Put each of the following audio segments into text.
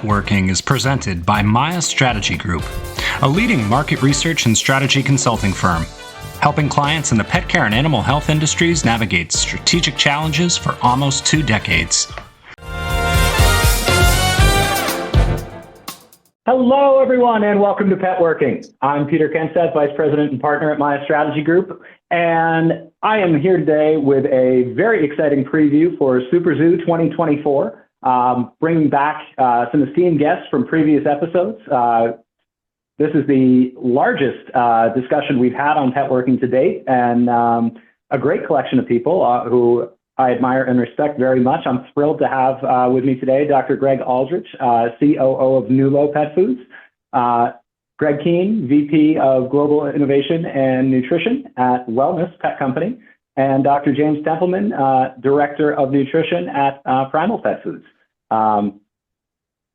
Working is presented by Maya Strategy Group, a leading market research and strategy consulting firm, helping clients in the pet care and animal health industries navigate strategic challenges for almost 2 decades. Hello, everyone, and welcome to Pet Working. I'm Peter Kenstead, Vice President and Partner at Maya Strategy Group, and I am here today with a very exciting preview for SuperZoo 2024, bringing back some esteemed guests from previous episodes. This is the largest discussion we've had on Pet Working to date, and a great collection of people who I admire and respect very much. I'm thrilled to have with me today Dr. Greg Aldrich, COO of Nulo Pet Foods, Greg Keane, VP of Global Innovation and Nutrition at Wellness Pet Company, and Dr. James Templeman, Director of Nutrition at Primal Pet Foods.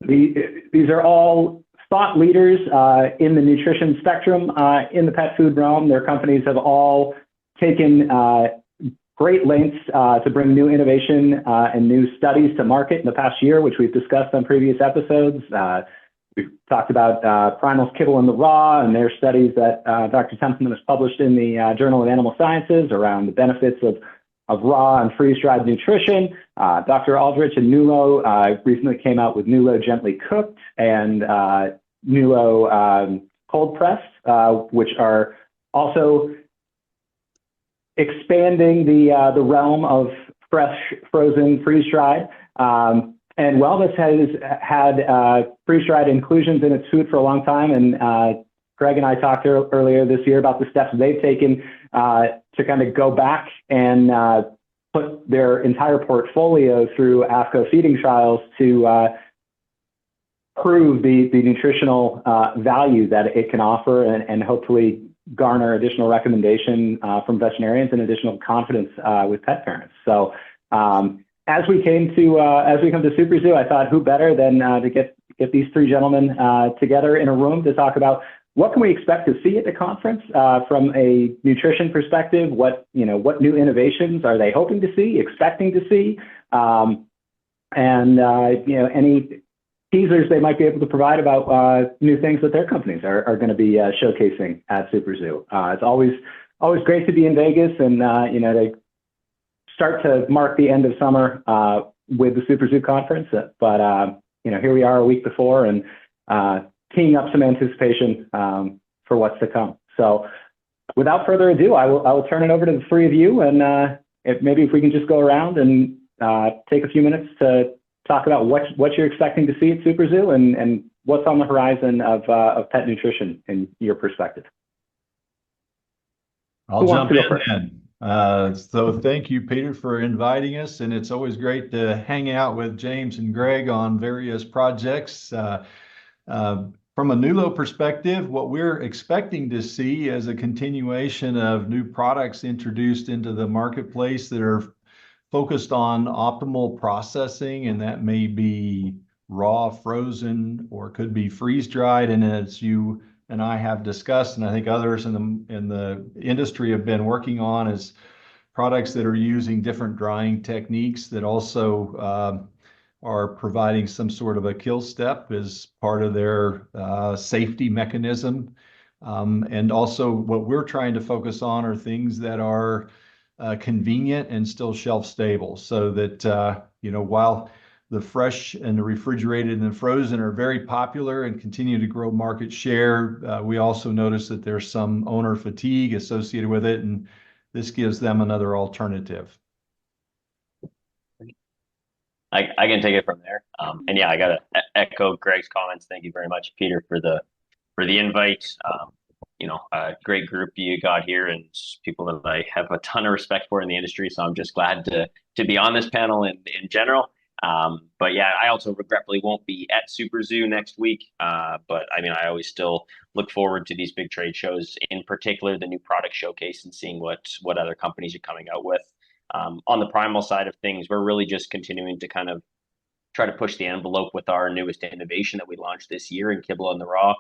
These are all thought leaders in the nutrition spectrum in the pet food realm. Their companies have all taken great lengths to bring new innovation and new studies to market in the past year, which we've discussed on previous episodes. We've talked about Primal's Kibble in the Raw and their studies that Dr. Templeman has published in the Journal of Animal Sciences around the benefits of raw and freeze-dried nutrition. Dr. Aldrich and Nulo recently came out with Nulo Gently Cooked and Nulo Cold Pressed, which are also expanding the realm of fresh, frozen, freeze-dried. And Wellness has had freeze-dried inclusions in its food for a long time. And Greg and I talked earlier this year about the steps they've taken to kind of go back and put their entire portfolio through AFCO feeding trials to prove the nutritional value that it can offer and hopefully garner additional recommendation from veterinarians and additional confidence with pet parents. So as we come to SuperZoo, I thought who better than to get these three gentlemen together in a room to talk about what can we expect to see at the conference from a nutrition perspective. What new innovations are they hoping to see, expecting to see, and any teasers they might be able to provide about new things that their companies are going to be showcasing at SuperZoo. It's always great to be in Vegas and to start to mark the end of summer with the SuperZoo conference. But here we are a week before and teeing up some anticipation for what's to come. So without further ado, I will turn it over to the three of you, and if we can just go around and take a few minutes to talk about what you're expecting to see at SuperZoo and what's on the horizon of pet nutrition in your perspective. I'll jump in then. So thank you, Peter, for inviting us, and it's always great to hang out with James and Greg on various projects. From a Nulo perspective, what we're expecting to see is a continuation of new products introduced into the marketplace that are focused on optimal processing, and that may be raw, frozen, or could be freeze-dried. And as you and I have discussed, and I think others in the industry have been working on, is products that are using different drying techniques that also are providing some sort of a kill step as part of their safety mechanism. And also what we're trying to focus on are things that are convenient and still shelf stable, so that while the fresh and the refrigerated and the frozen are very popular and continue to grow market share, we also notice that there's some owner fatigue associated with it, and this gives them another alternative. I can take it from there. And yeah, I got to echo Greg's comments. Thank you very much, Peter, for the invite. A great group you got here and people that I have a ton of respect for in the industry. So I'm just glad to be on this panel in general. But yeah, I also regretfully won't be at SuperZoo next week. But I mean, I always still look forward to these big trade shows, in particular the new product showcase and seeing what other companies are coming out with. On the Primal side of things, we're really just continuing to kind of try to push the envelope with our newest innovation that we launched this year in Kibble in the Raw.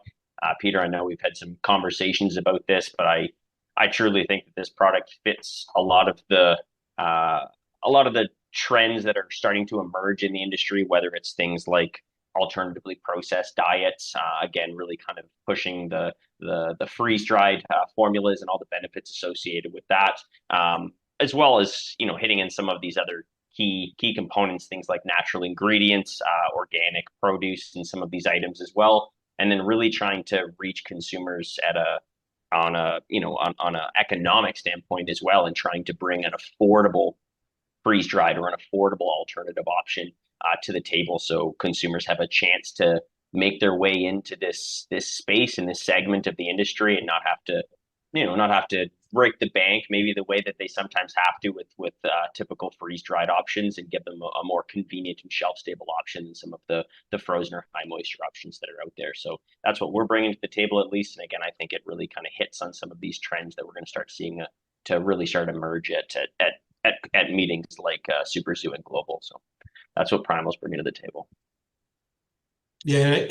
Peter, I know we've had some conversations about this, but I truly think that this product fits a lot of the trends that are starting to emerge in the industry, whether it's things like alternatively processed diets. Again, really kind of pushing the freeze dried formulas and all the benefits associated with that, as well as hitting in some of these other key components, things like natural ingredients, organic produce, and some of these items as well. And then really trying to reach consumers at on an economic standpoint as well, and trying to bring an affordable freeze dried or an affordable alternative option to the table, so consumers have a chance to make their way into this space and this segment of the industry, and not have to break the bank maybe the way that they sometimes have to with typical freeze dried options, and give them a more convenient and shelf stable option than some of the frozen or high moisture options that are out there. So that's what we're bringing to the table, at least. And again, I think it really kind of hits on some of these trends that we're going to start seeing to really start emerge at meetings like SuperZoo and Global. So that's what Primal's bringing to the table. Yeah,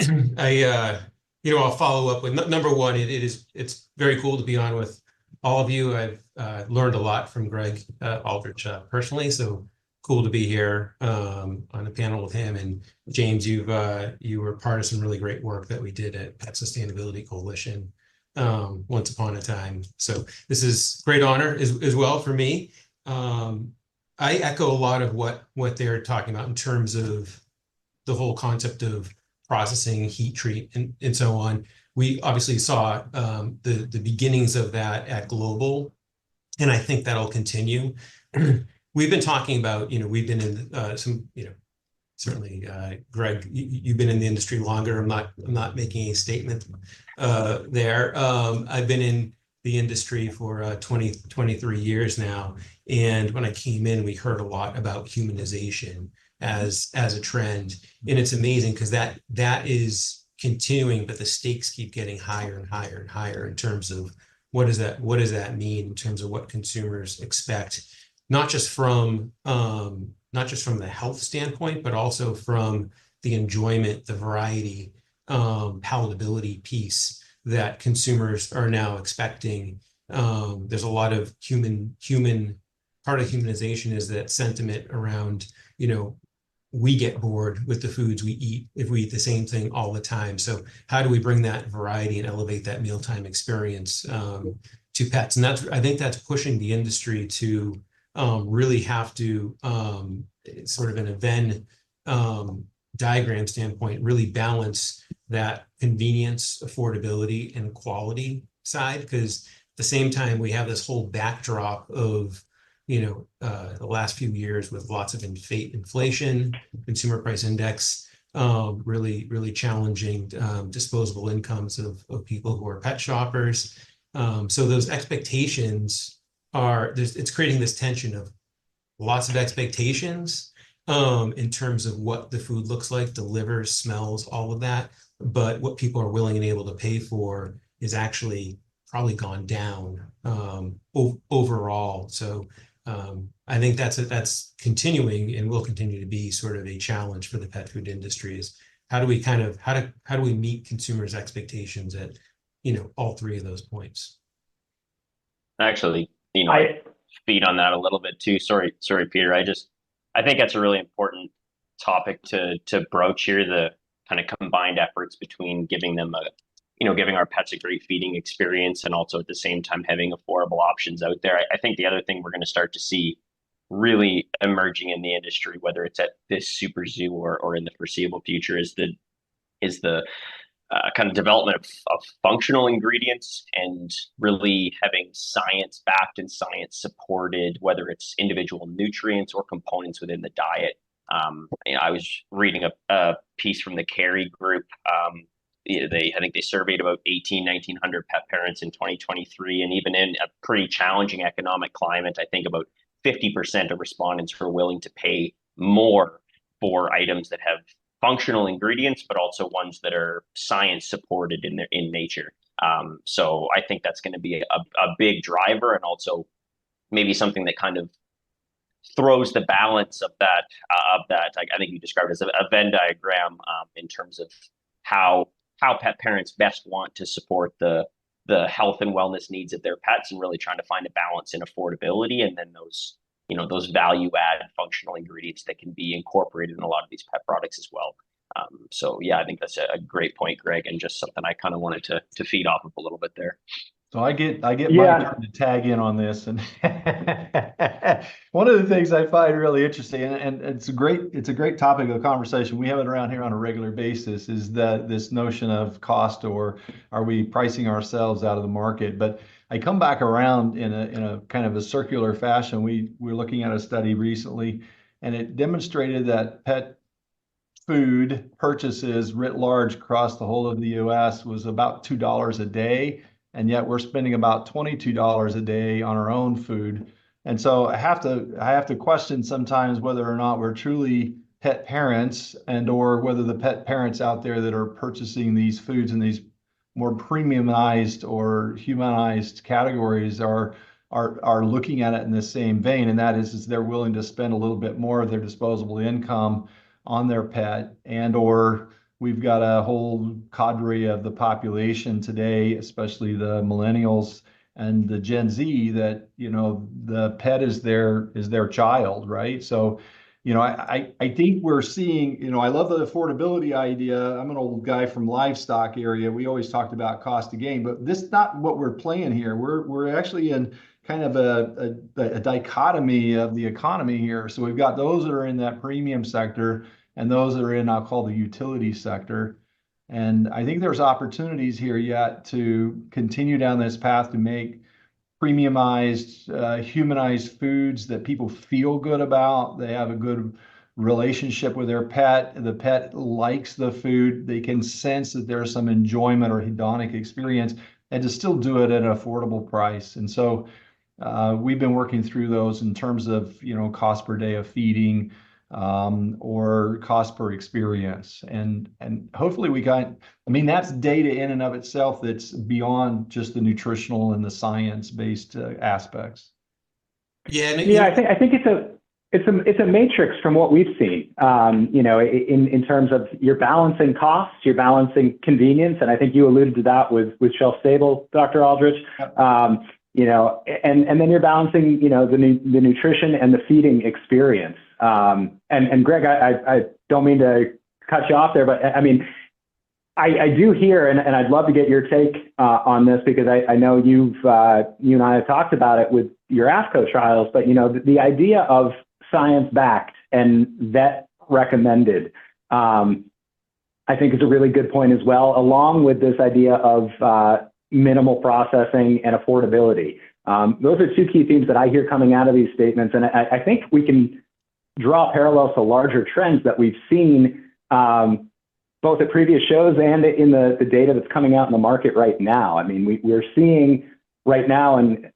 I'll follow up with number one. It's very cool to be on with all of you. I've learned a lot from Greg Aldrich personally, so cool to be here on a panel with him. And James, you were part of some really great work that we did at Pet Sustainability Coalition once upon a time. So this is great honor as well for me. I echo a lot of what they're talking about in terms of the whole concept of processing, heat treat, and so on. We obviously saw the beginnings of that at Global, and I think that'll continue. We've been talking about, we've been in certainly, Greg, you've been in the industry longer. I'm not making a statement there. I've been in the industry for 23 years now. And when I came in, we heard a lot about humanization as a trend. And it's amazing because that is continuing, but the stakes keep getting higher and higher and higher in terms of what does that mean in terms of what consumers expect, not just from the health standpoint, but also from the enjoyment, the variety, palatability piece that consumers are now expecting. There's a lot of human part of humanization is that sentiment around, we get bored with the foods we eat if we eat the same thing all the time. So how do we bring that variety and elevate that mealtime experience to pets? And I think that's pushing the industry to really have to sort of in a Venn diagram standpoint, really balance that convenience, affordability, and quality side. Because at the same time, we have this whole backdrop of the last few years with lots of inflation, consumer price index, really challenging disposable incomes of people who are pet shoppers. So those expectations it's creating this tension of lots of expectations in terms of what the food looks like, delivers, smells, all of that. But what people are willing and able to pay for is actually probably gone down overall. So I think that's continuing and will continue to be sort of a challenge for the pet food industry. Is how do we meet consumers' expectations at all three of those points? Actually, I feed on that a little bit too. Sorry, Peter. I think that's a really important topic to broach here. The kind of combined efforts between giving them giving our pets a great feeding experience, and also at the same time having affordable options out there. I think the other thing we're going to start to see really emerging in the industry, whether it's at this SuperZoo or in the foreseeable future, is the kind of development of functional ingredients, and really having science backed and science supported, whether it's individual nutrients or components within the diet. I was reading a piece from the Carey Group. I think they surveyed about 1,900 pet parents in 2023, and even in a pretty challenging economic climate, I think about 50% of respondents were willing to pay more for items that have functional ingredients, but also ones that are science supported in nature. So I think that's going to be a big driver, and also maybe something that kind of throws the balance of that. I think you described it as a Venn diagram in terms of how pet parents best want to support the health and wellness needs of their pets, and really trying to find a balance in affordability, and then those value add functional ingredients that can be incorporated in a lot of these pet products as well. So yeah, I think that's a great point, Greg, and just something I kind of wanted to feed off of a little bit there. So I get my Yeah. turn to tag in on this, and one of the things I find really interesting, and it's a great topic of conversation. We have it around here on a regular basis, is that this notion of cost, or are we pricing ourselves out of the market? But I come back around in a kind of a circular fashion. We're looking at a study recently, and it demonstrated that pet food purchases writ large across the whole of the US was about $2 a day. And yet we're spending about $22 a day on our own food. And so I have to question sometimes whether or not we're truly pet parents, and or whether the pet parents out there that are purchasing these foods in these more premiumized or humanized categories are looking at it in the same vein. And that is they're willing to spend a little bit more of their disposable income on their pet, and or we've got a whole cadre of the population today, especially the millennials and the Gen Z, that, the pet is their child, right? So, I think we're seeing, I love the affordability idea. I'm an old guy from livestock area. We always talked about cost of gain, but this is not what we're playing here. We're actually in kind of a dichotomy of the economy here. So we've got those that are in that premium sector, and those that are in, I'll call the utility sector. And I think there's opportunities here yet to continue down this path to make premiumized, humanized foods that people feel good about. They have a good relationship with their pet. The pet likes the food. They can sense that there's some enjoyment or hedonic experience, and to still do it at an affordable price. And so we've been working through those in terms of, cost per day of feeding, or cost per experience. And hopefully that's data in and of itself that's beyond just the nutritional and the science-based aspects. Yeah. I think it's a matrix from what we've seen, in terms of you're balancing costs, you're balancing convenience. And I think you alluded to that with shelf stable, Dr. Aldrich. And then you're balancing, the nutrition and the feeding experience. And Greg, I don't mean to cut you off there, but I mean, I do hear, and I'd love to get your take on this, because I know you and I have talked about it with your AFCO trials, but the idea of science-backed and vet recommended, I think is a really good point as well, along with this idea of minimal processing and affordability. Those are two key themes that I hear coming out of these statements, and I think we can draw parallels to larger trends that we've seen both at previous shows and in the data that's coming out in the market right now. I mean, we're seeing right now, and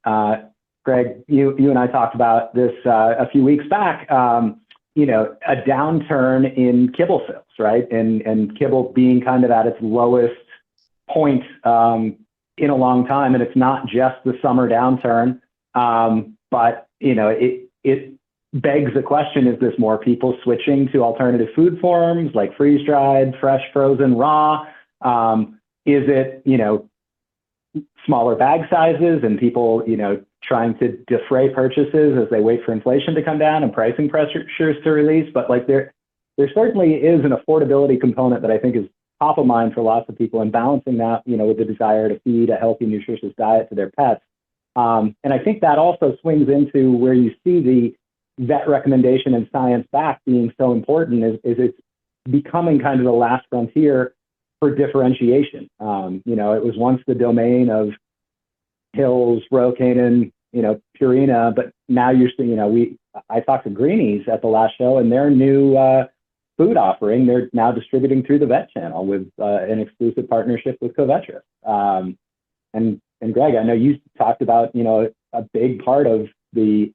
Greg, you and I talked about this a few weeks back, a downturn in kibble sales, right? And kibble being kind of at its lowest point in a long time. And it's not just the summer downturn, but, it begs the question, is this more people switching to alternative food forms like freeze-dried, fresh, frozen, raw? Is it, smaller bag sizes and people, trying to defray purchases as they wait for inflation to come down and pricing pressures to release? But like there certainly is an affordability component that I think is top of mind for lots of people, and balancing that, with the desire to feed a healthy, nutritious diet to their pets. And I think that also swings into where you see the vet recommendation and science back being so important is it's becoming kind of the last frontier for differentiation. It was once the domain of Hills, Rokanen, Purina, but now you're seeing, I talked to Greenies at the last show, and their new food offering, they're now distributing through the vet channel with an exclusive partnership with Covetrus. And Greg, I know you talked about, a big part of the,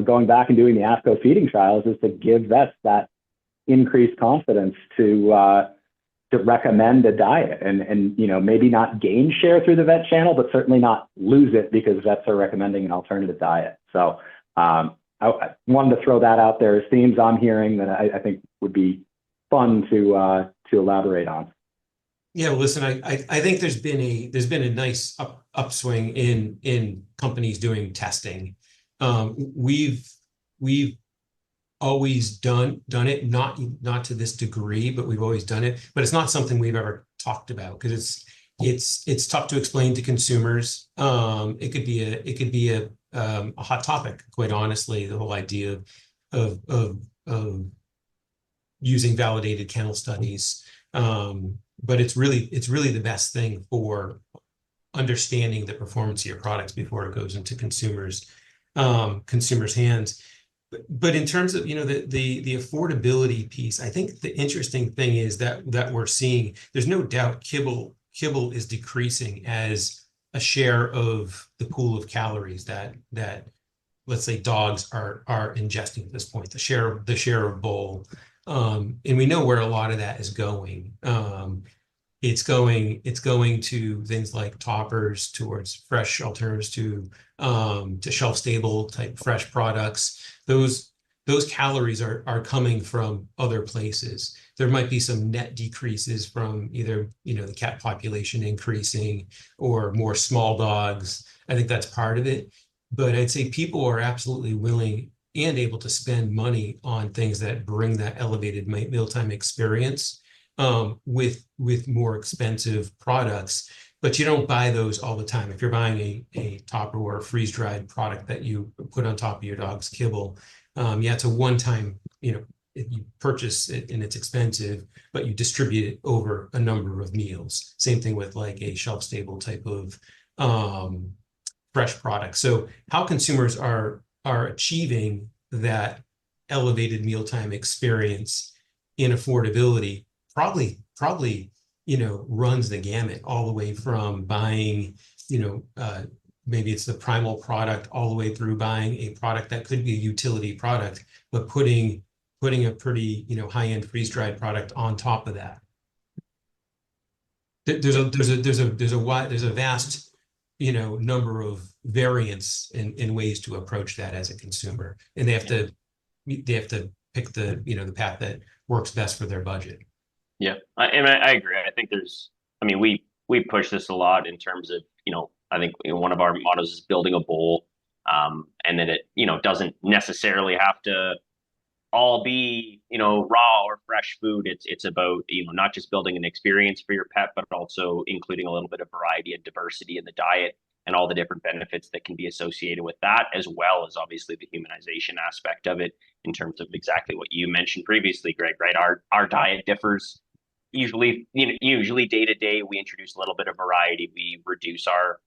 going back and doing the AFCO feeding trials is to give vets that increased confidence to recommend a diet and maybe not gain share through the vet channel, but certainly not lose it because vets are recommending an alternative diet. So I wanted to throw that out there as themes I'm hearing that I think would be fun to elaborate on. Yeah, well, listen, I think there's been a nice upswing in companies doing testing. We've always done it, not to this degree, but we've always done it. But it's not something we've ever talked about because it's tough to explain to consumers. It could be a hot topic, quite honestly, the whole idea of using validated kennel studies. But it's really the best thing for understanding the performance of your products before it goes into consumers' hands. But in terms of, the affordability piece, I think the interesting thing is that we're seeing, there's no doubt kibble is decreasing as a share of the pool of calories that let's say dogs are ingesting at this point, the share of bowl. And we know where a lot of that is going. It's going to things like toppers, towards fresh alternatives to shelf stable type fresh products. Those calories are coming from other places. There might be some net decreases from either the cat population increasing or more small dogs. I think that's part of it. But I'd say people are absolutely willing and able to spend money on things that bring that elevated mealtime experience with more expensive products. But you don't buy those all the time. If you're buying a topper or a freeze-dried product that you put on top of your dog's kibble, it's a one-time, you purchase it and it's expensive, but you distribute it over a number of meals. Same thing with like a shelf-stable type of fresh product. So how consumers are achieving that elevated mealtime experience in affordability probably runs the gamut, all the way from buying maybe it's the primal product, all the way through buying a product that could be a utility product, but putting a pretty high-end freeze-dried product on top of that. There's a vast number of variants in ways to approach that as a consumer, and they have to pick the path that works best for their budget. Yeah, I agree. I think we push this a lot in terms of, I think one of our mottos is building a bowl. And then it, doesn't necessarily have to all be, raw or fresh food. It's about, not just building an experience for your pet, but also including a little bit of variety and diversity in the diet and all the different benefits that can be associated with that, as well as obviously the humanization aspect of it in terms of exactly what you mentioned previously, Greg, right? Our diet differs. Usually day to day, we introduce a little bit of variety. We reduce our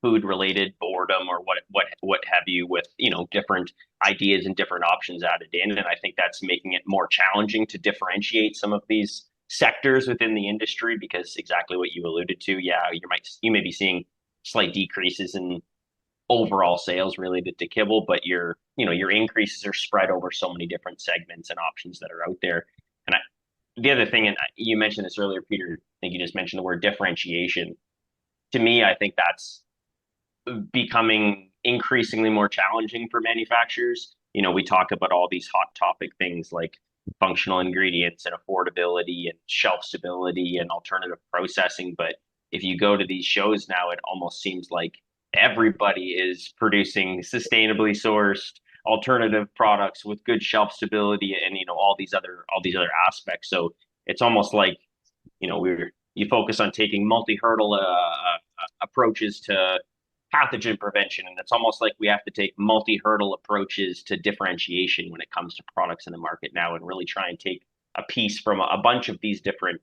food related boredom or what have you with, different ideas and different options added in. And I think that's making it more challenging to differentiate some of these sectors within the industry, because exactly what you alluded to. Yeah, you may be seeing slight decreases in overall sales related to kibble, but your increases are spread over so many different segments and options that are out there. And the other thing, and you mentioned this earlier, Peter, I think you just mentioned the word differentiation. To me, I think that's becoming increasingly more challenging for manufacturers. We talk about all these hot topic things like functional ingredients and affordability and shelf stability and alternative processing. But if you go to these shows now, it almost seems like everybody is producing sustainably sourced alternative products with good shelf stability and all these other aspects. So it's almost like you focus on taking multi-hurdle approaches to pathogen prevention, and it's almost like we have to take multi-hurdle approaches to differentiation when it comes to products in the market now, and really try and take a piece from a bunch of these different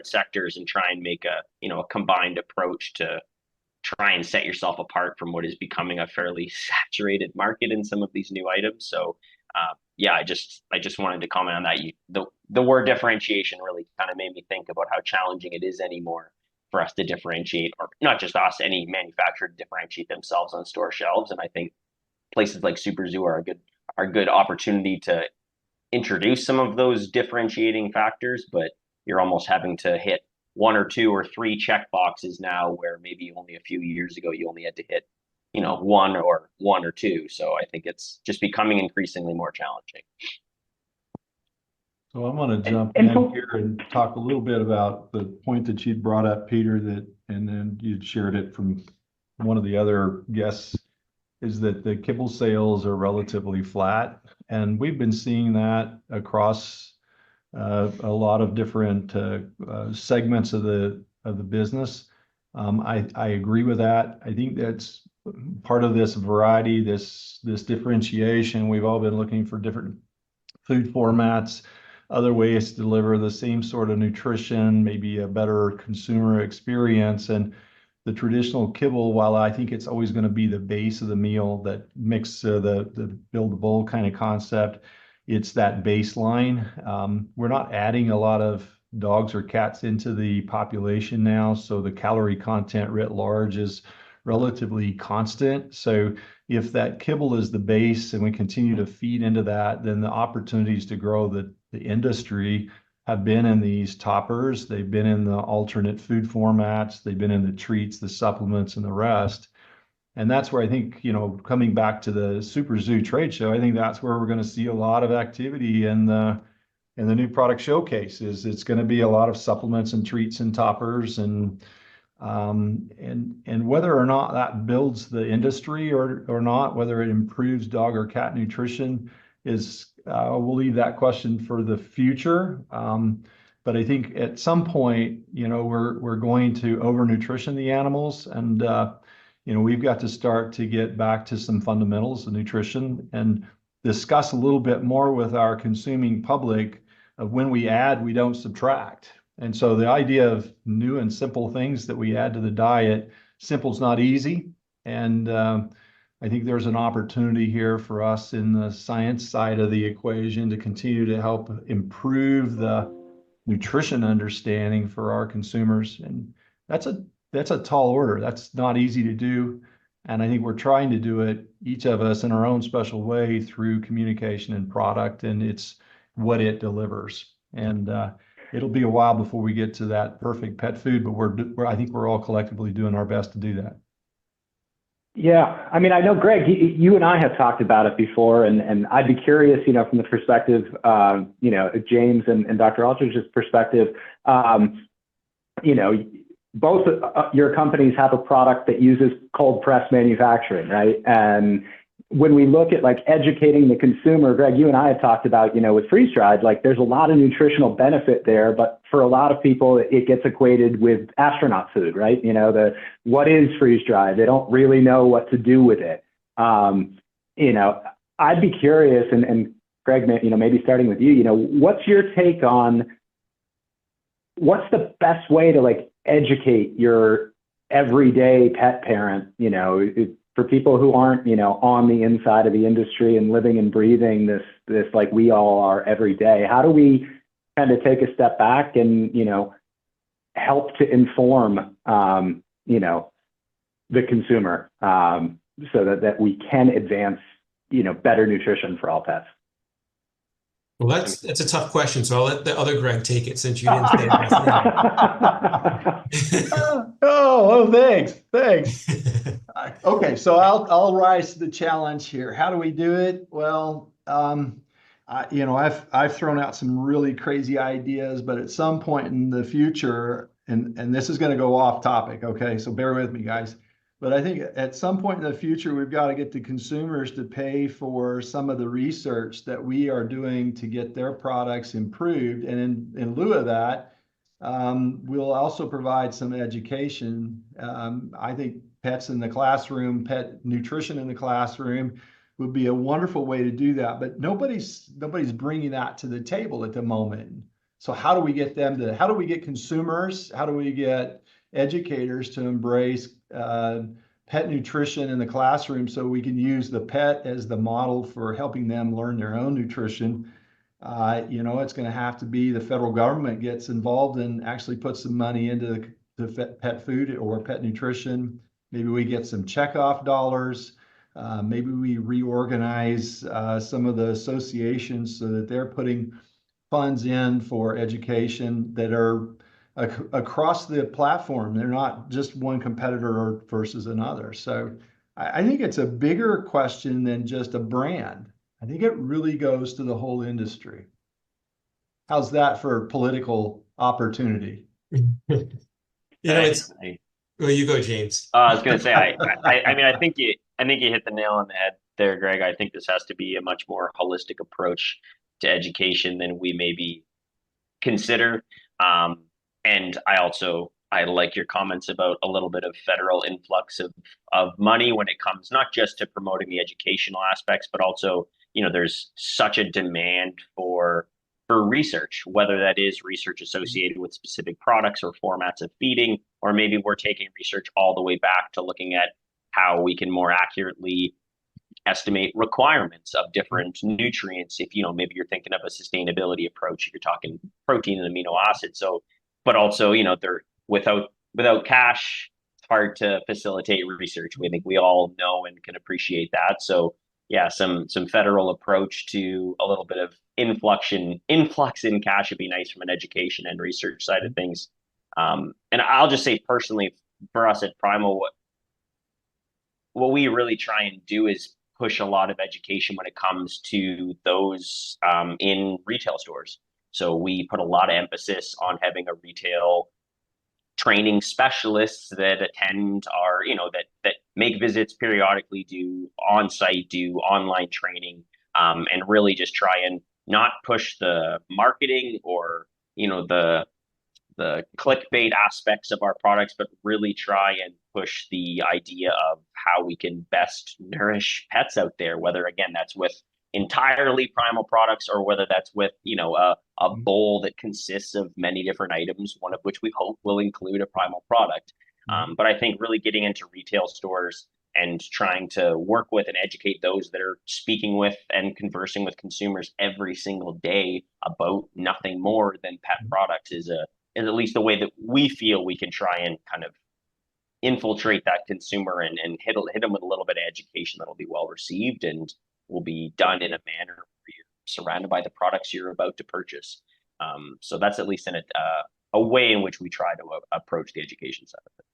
sectors and try and make a combined approach to try and set yourself apart from what is becoming a fairly saturated market in some of these new items. So I just wanted to comment on that. The word differentiation really kind of made me think about how challenging it is anymore for us to differentiate, or not just us, any manufacturer to differentiate themselves on store shelves. And I think places like SuperZoo are a good opportunity to introduce some of those differentiating factors, but you're almost having to hit one or two or three check boxes now, where maybe only a few years ago you only had to hit one or two. So I think it's just becoming increasingly more challenging. So I'm going to jump in here and talk a little bit about the point that you brought up, Peter, and then you shared it from one of the other guests, is that the kibble sales are relatively flat. And we've been seeing that across a lot of different segments of the business. I agree with that. I think that's part of this variety, this differentiation. We've all been looking for different food formats, other ways to deliver the same sort of nutrition, maybe a better consumer experience. And the traditional kibble, while I think it's always going to be the base of the meal that makes the build the bowl kind of concept, it's that baseline. We're not adding a lot of dogs or cats into the population now, so the calorie content writ large is relatively constant. So if that kibble is the base and we continue to feed into that, then the opportunities to grow the industry have been in these toppers. They've been in the alternate food formats. They've been in the treats, the supplements, and the rest. And that's where I think, coming back to the SuperZoo trade show, I think that's where we're going to see a lot of activity in the new product showcases. It's going to be a lot of supplements and treats and toppers, and whether or not that builds the industry or not, whether it improves dog or cat nutrition is, we'll leave that question for the future. But I think at some point, we're going to over-nutrition the animals, and we've got to start to get back to some fundamentals of nutrition and discuss a little bit more with our consuming public of when we add, we don't subtract. And so the idea of new and simple things that we add to the diet, simple's not easy. And I think there's an opportunity here for us in the science side of the equation to continue to help improve the nutrition understanding for our consumers. And that's a tall order. That's not easy to do. And I think we're trying to do it, each of us in our own special way, through communication and product, and it's what it delivers. And it'll be a while before we get to that perfect pet food, but I think we're all collectively doing our best to do that. Yeah, I mean, I know, Greg, you and I have talked about it before, and I'd be curious, from the perspective, James and Dr. Aldridge's perspective, both your companies have a product that uses cold press manufacturing, right? And when we look at educating the consumer, Greg, you and I have talked about, with freeze dried, there's a lot of nutritional benefit there, but for a lot of people, it gets equated with astronaut food, right? What is freeze dried? They don't really know what to do with it. I'd be curious, and Greg, maybe starting with you, what's your take on what's the best way to educate your everyday pet parent, for people who aren't, on the inside of the industry and living and breathing this like we all are every day? How do we kind of take a step back and, help to inform, the consumer, so that we can advance, better nutrition for all pets? Well, that's a tough question, so I'll let the other Greg take it since you didn't say that. Oh, thanks. Okay, so I'll rise to the challenge here. How do we do it? Well, I've thrown out some really crazy ideas, but at some point in the future, and this is going to go off topic, okay? So bear with me, guys. But I think at some point in the future, we've got to get the consumers to pay for some of the research that we are doing to get their products improved. And in lieu of that, we'll also provide some education. I think pets in the classroom, pet nutrition in the classroom would be a wonderful way to do that. But nobody's bringing that to the table at the moment. So how do we get consumers, how do we get educators to embrace pet nutrition in the classroom so we can use the pet as the model for helping them learn their own nutrition? It's going to have to be the federal government gets involved and actually puts some money into the pet food or pet nutrition. Maybe we get some checkoff dollars. Maybe we reorganize some of the associations so that they're putting funds in for education that are across the platform. They're not just one competitor versus another. So I think it's a bigger question than just a brand. I think it really goes to the whole industry. How's that for political opportunity? Well, you go, James. I was going to say, I mean, I think I think you hit the nail on the head there, Greg. I think this has to be a much more holistic approach to education than we maybe consider. And I like your comments about a little bit of federal influx of money when it comes not just to promoting the educational aspects, but also, there's such a demand for research, whether that is research associated with specific products or formats of feeding, or maybe we're taking research all the way back to looking at how we can more accurately estimate requirements of different nutrients. If maybe you're thinking of a sustainability approach, if you're talking protein and amino acids. So, but also, they're without cash, it's hard to facilitate research. We think we all know and can appreciate that. So yeah, some federal approach to a little bit of influx in cash would be nice from an education and research side of things. And I'll just say personally, for us at Primal, what we really try and do is push a lot of education when it comes to those in retail stores. So we put a lot of emphasis on having a retail training specialists that attend our, that make visits periodically, do on-site, do online training, and really just try and not push the marketing or, the clickbait aspects of our products, but really try and push the idea of how we can best nourish pets out there, whether again that's with entirely primal products or whether that's with a bowl that consists of many different items, one of which we hope will include a primal product. But I think really getting into retail stores and trying to work with and educate those that are speaking with and conversing with consumers every single day about nothing more than pet products is at least the way that we feel we can try and kind of infiltrate that consumer and hit them with a little bit of education that'll be well received and will be done in a manner where you're surrounded by the products you're about to purchase. So that's at least a way in which we try to approach the education side of it.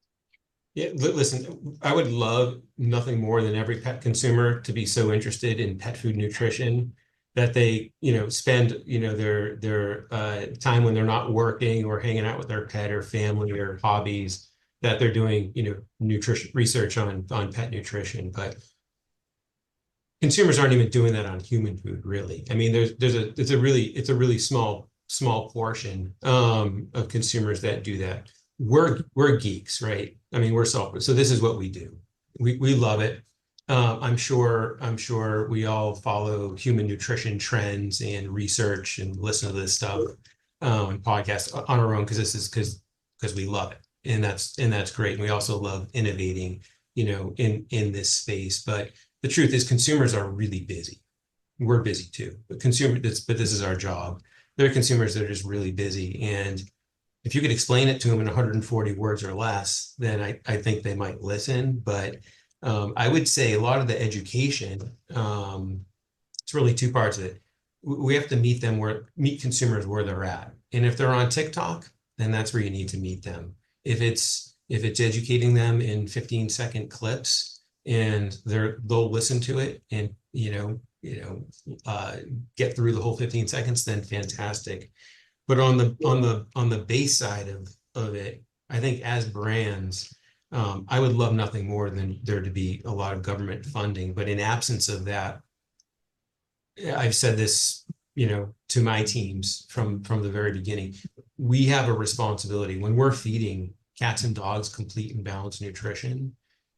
Yeah, listen, I would love nothing more than every pet consumer to be so interested in pet food nutrition that they, spend, their time when they're not working or hanging out with their pet or family or hobbies, that they're doing, nutrition research on pet nutrition. But consumers aren't even doing that on human food, really. I mean, it's a really small portion of consumers that do that. We're geeks, right? I mean, we're software. So this is what we do. We love it. I'm sure we all follow human nutrition trends and research and listen to this stuff and podcasts on our own because we love it. And that's great. And we also love innovating, in this space. But the truth is consumers are really busy. We're busy too. But this is our job. There are consumers that are just really busy. And if you could explain it to them in 140 words or less, then I think they might listen. But I would say a lot of the education, it's really two parts of it. We have to meet consumers where they're at. And if they're on TikTok, then that's where you need to meet them. If it's educating them in 15-second clips and they'll listen to it and get through the whole 15 seconds, then fantastic. But on the base side of it, I think as brands, I would love nothing more than there to be a lot of government funding. But in absence of that, I've said this, to my teams from the very beginning, we have a responsibility when we're feeding cats and dogs complete and balanced nutrition.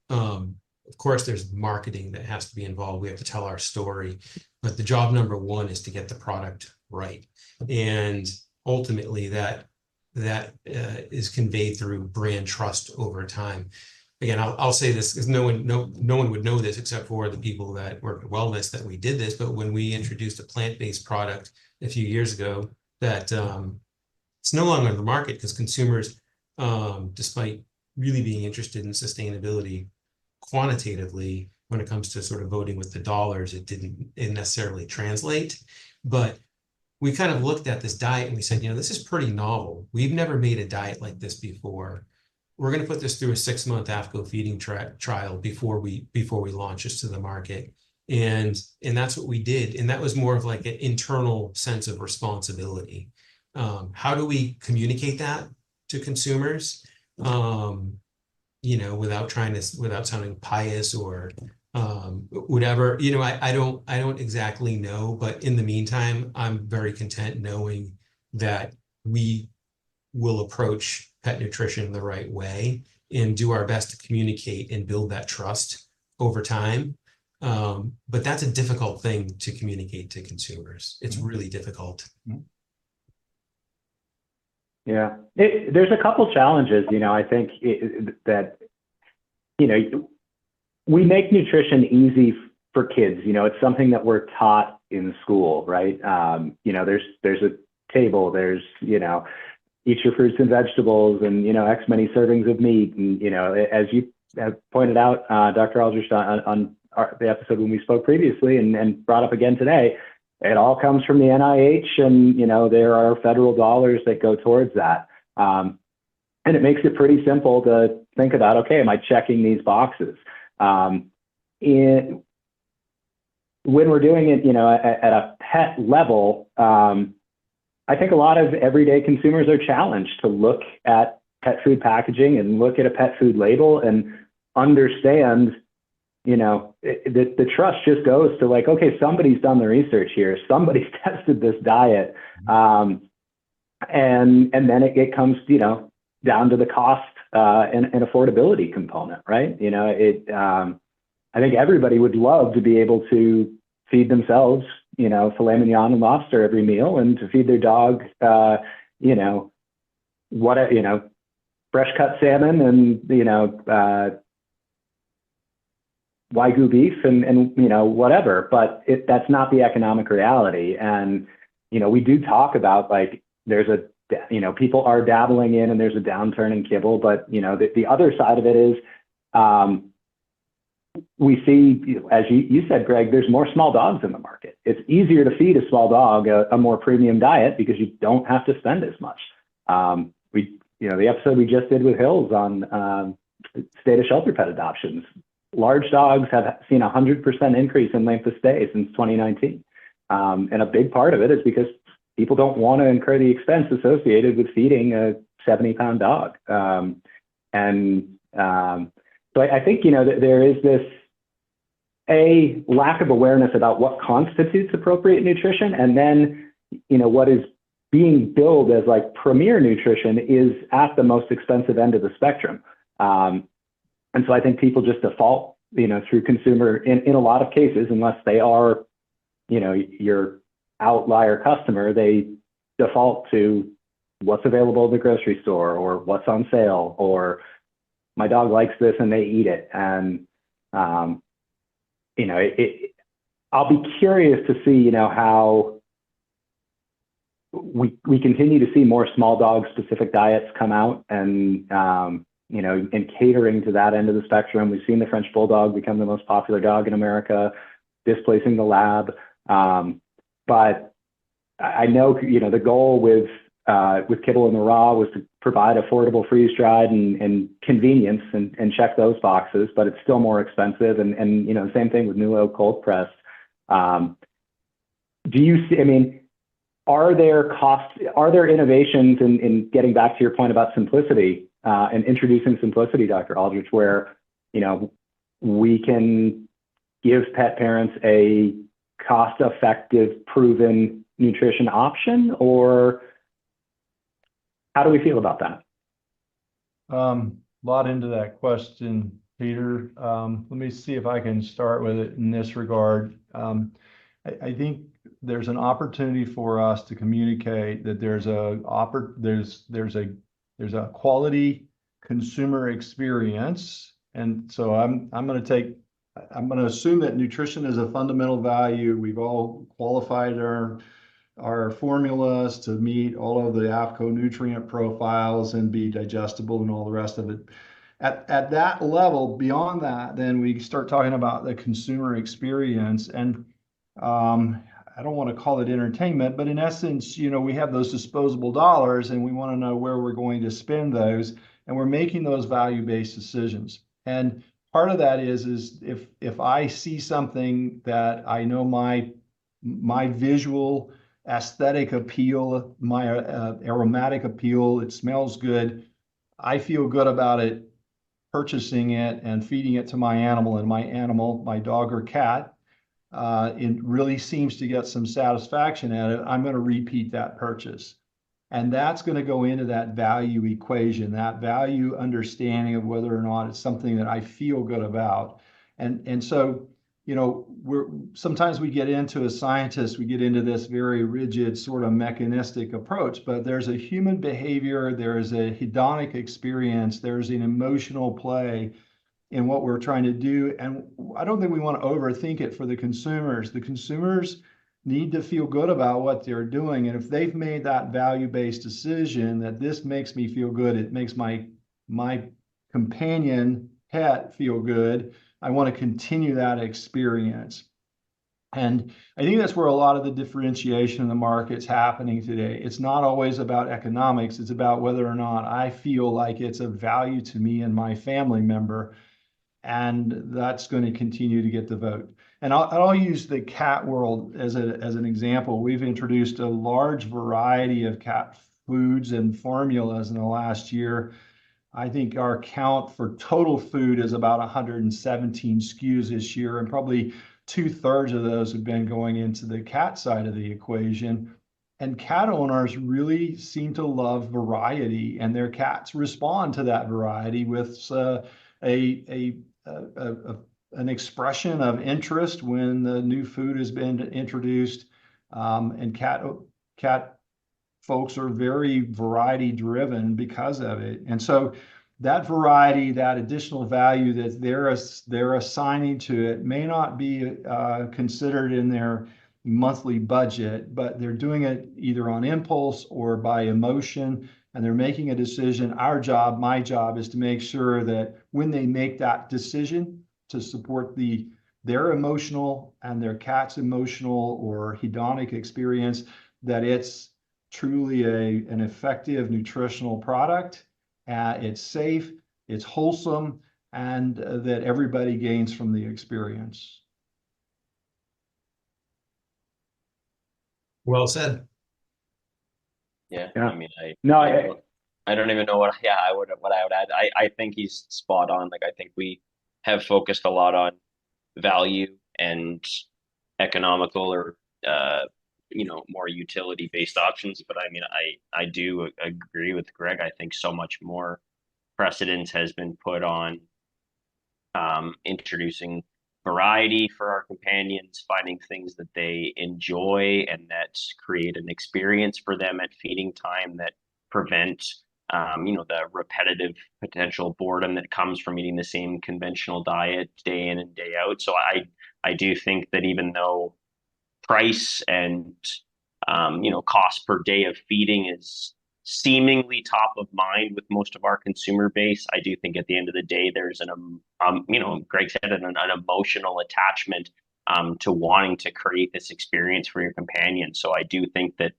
Of course, there's marketing that has to be involved. We have to tell our story, but the job number one is to get the product right. And ultimately that is conveyed through brand trust over time. Again, I'll say this because no one would know this except for the people that work at Wellness that we did this. But when we introduced a plant-based product a few years ago, that it's no longer on the market because consumers, despite really being interested in sustainability quantitatively, when it comes to sort of voting with the dollars, it didn't necessarily translate. But we kind of looked at this diet and we said, this is pretty novel. We've never made a diet like this before. We're going to put this through a 6-month AFCO feeding trial before we launch this to the market. And that's what we did. And that was more of like an internal sense of responsibility. How do we communicate that to consumers? Without sounding pious or whatever, I don't exactly know, but in the meantime, I'm very content knowing that we will approach pet nutrition the right way and do our best to communicate and build that trust over time. But that's a difficult thing to communicate to consumers. It's really difficult. Yeah, there's a couple challenges, I think that, we make nutrition easy for kids. It's something that we're taught in school, right? There's a table, there's, eat your fruits and vegetables and, X many servings of meat. And, as you have pointed out, Dr. Aldrich, on the episode when we spoke previously and brought up again today, it all comes from the NIH, and, there are federal dollars that go towards that. And it makes it pretty simple to think about, okay, am I checking these boxes? When we're doing it, at a pet level, I think a lot of everyday consumers are challenged to look at pet food packaging and look at a pet food label and understand, the trust just goes to like, okay, somebody's done the research here, somebody's tested this diet, and then it comes, down to the cost and affordability component, right? I think everybody would love to be able to feed themselves, filet mignon and lobster every meal, and to feed their dog, fresh cut salmon and, Wagyu beef and whatever, but that's not the economic reality. And, we do talk about like, there's people are dabbling in and there's a downturn in kibble, but, the other side of it is, we see, as you said, Greg, there's more small dogs in the market. It's easier to feed a small dog a more premium diet because you don't have to spend as much. The episode we just did with Hills on state of shelter pet adoptions, large dogs have seen 100% increase in length of stay since 2019. And a big part of it is because people don't want to incur the expense associated with feeding a 70-pound dog. So I think, there is this lack of awareness about what constitutes appropriate nutrition, and then, what is being billed as like premier nutrition is at the most expensive end of the spectrum. And so I think people just default, through consumer in a lot of cases, unless they are, your outlier customer, they default to what's available in the grocery store or what's on sale, or my dog likes this and they eat it. And, I'll be curious to see, how we continue to see more small dog specific diets come out and, and catering to that end of the spectrum. We've seen the French Bulldog become the most popular dog in America, displacing the lab. But I know, the goal with kibble in the raw was to provide affordable freeze dried and convenience and check those boxes, but it's still more expensive. And same thing with Nulo cold pressed. Do you see, are there innovations in getting back to your point about simplicity and introducing simplicity, Dr. Aldrich, where, we can give pet parents a cost-effective, proven nutrition option, or how do we feel about that? Lot into that question, Peter. Let me see if I can start with it in this regard. I think there's an opportunity for us to communicate that there's a quality consumer experience, and so I'm going to assume that nutrition is a fundamental value. We've all qualified our formulas to meet all of the AFCO nutrient profiles and be digestible and all the rest of it. At that level, beyond that, then we start talking about the consumer experience. And I don't want to call it entertainment, but in essence, we have those disposable dollars and we want to know where we're going to spend those, and we're making those value-based decisions. And part of that is if I see something that I know my visual aesthetic appeal, my aromatic appeal, it smells good, I feel good about it purchasing it and feeding it to my animal, and my animal, my dog or cat, it really seems to get some satisfaction at it, I'm going to repeat that purchase. And that's going to go into that value equation, that value understanding of whether or not it's something that I feel good about. And so, you know, sometimes we get into, as scientists, we get into this very rigid sort of mechanistic approach, but there's a human behavior, there's a hedonic experience, there's an emotional play in what we're trying to do. And I don't think we want to overthink it for the consumers. The consumers need to feel good about what they're doing. And if they've made that value-based decision that this makes me feel good, it makes my companion pet feel good, I want to continue that experience. And I think that's where a lot of the differentiation in the market's happening today. It's not always about economics. It's about whether or not I feel like it's of value to me and my family member. And that's going to continue to get the vote. And I'll use the cat world as an example. We've introduced a large variety of cat foods and formulas in the last year. I think our count for total food is about 117 SKUs this year, and probably 2/3 of those have been going into the cat side of the equation. And cat owners really seem to love variety, and their cats respond to that variety with an expression of interest when the new food has been introduced. And cat folks are very variety driven because of it. And so that variety, that additional value that they're assigning to it may not be considered in their monthly budget, but they're doing it either on impulse or by emotion, and they're making a decision. Our job, my job, is to make sure that when they make that decision to support their emotional and their cat's emotional or hedonic experience, that it's truly an effective nutritional product. It's safe, it's wholesome, and that everybody gains from the experience. Well said. Yeah. Yeah. I mean, I don't even know what I would add. I think he's spot on. Like, I think we have focused a lot on value and economical or more utility based options. But I mean, I do agree with Greg. I think so much more precedence has been put on introducing variety for our companions, finding things that they enjoy and that create an experience for them at feeding time that prevent the repetitive potential boredom that comes from eating the same conventional diet day in and day out. So I do think that even though price and cost per day of feeding is seemingly top of mind with most of our consumer base, I do think at the end of the day there's Greg said it, an emotional attachment to wanting to create this experience for your companion. So I do think that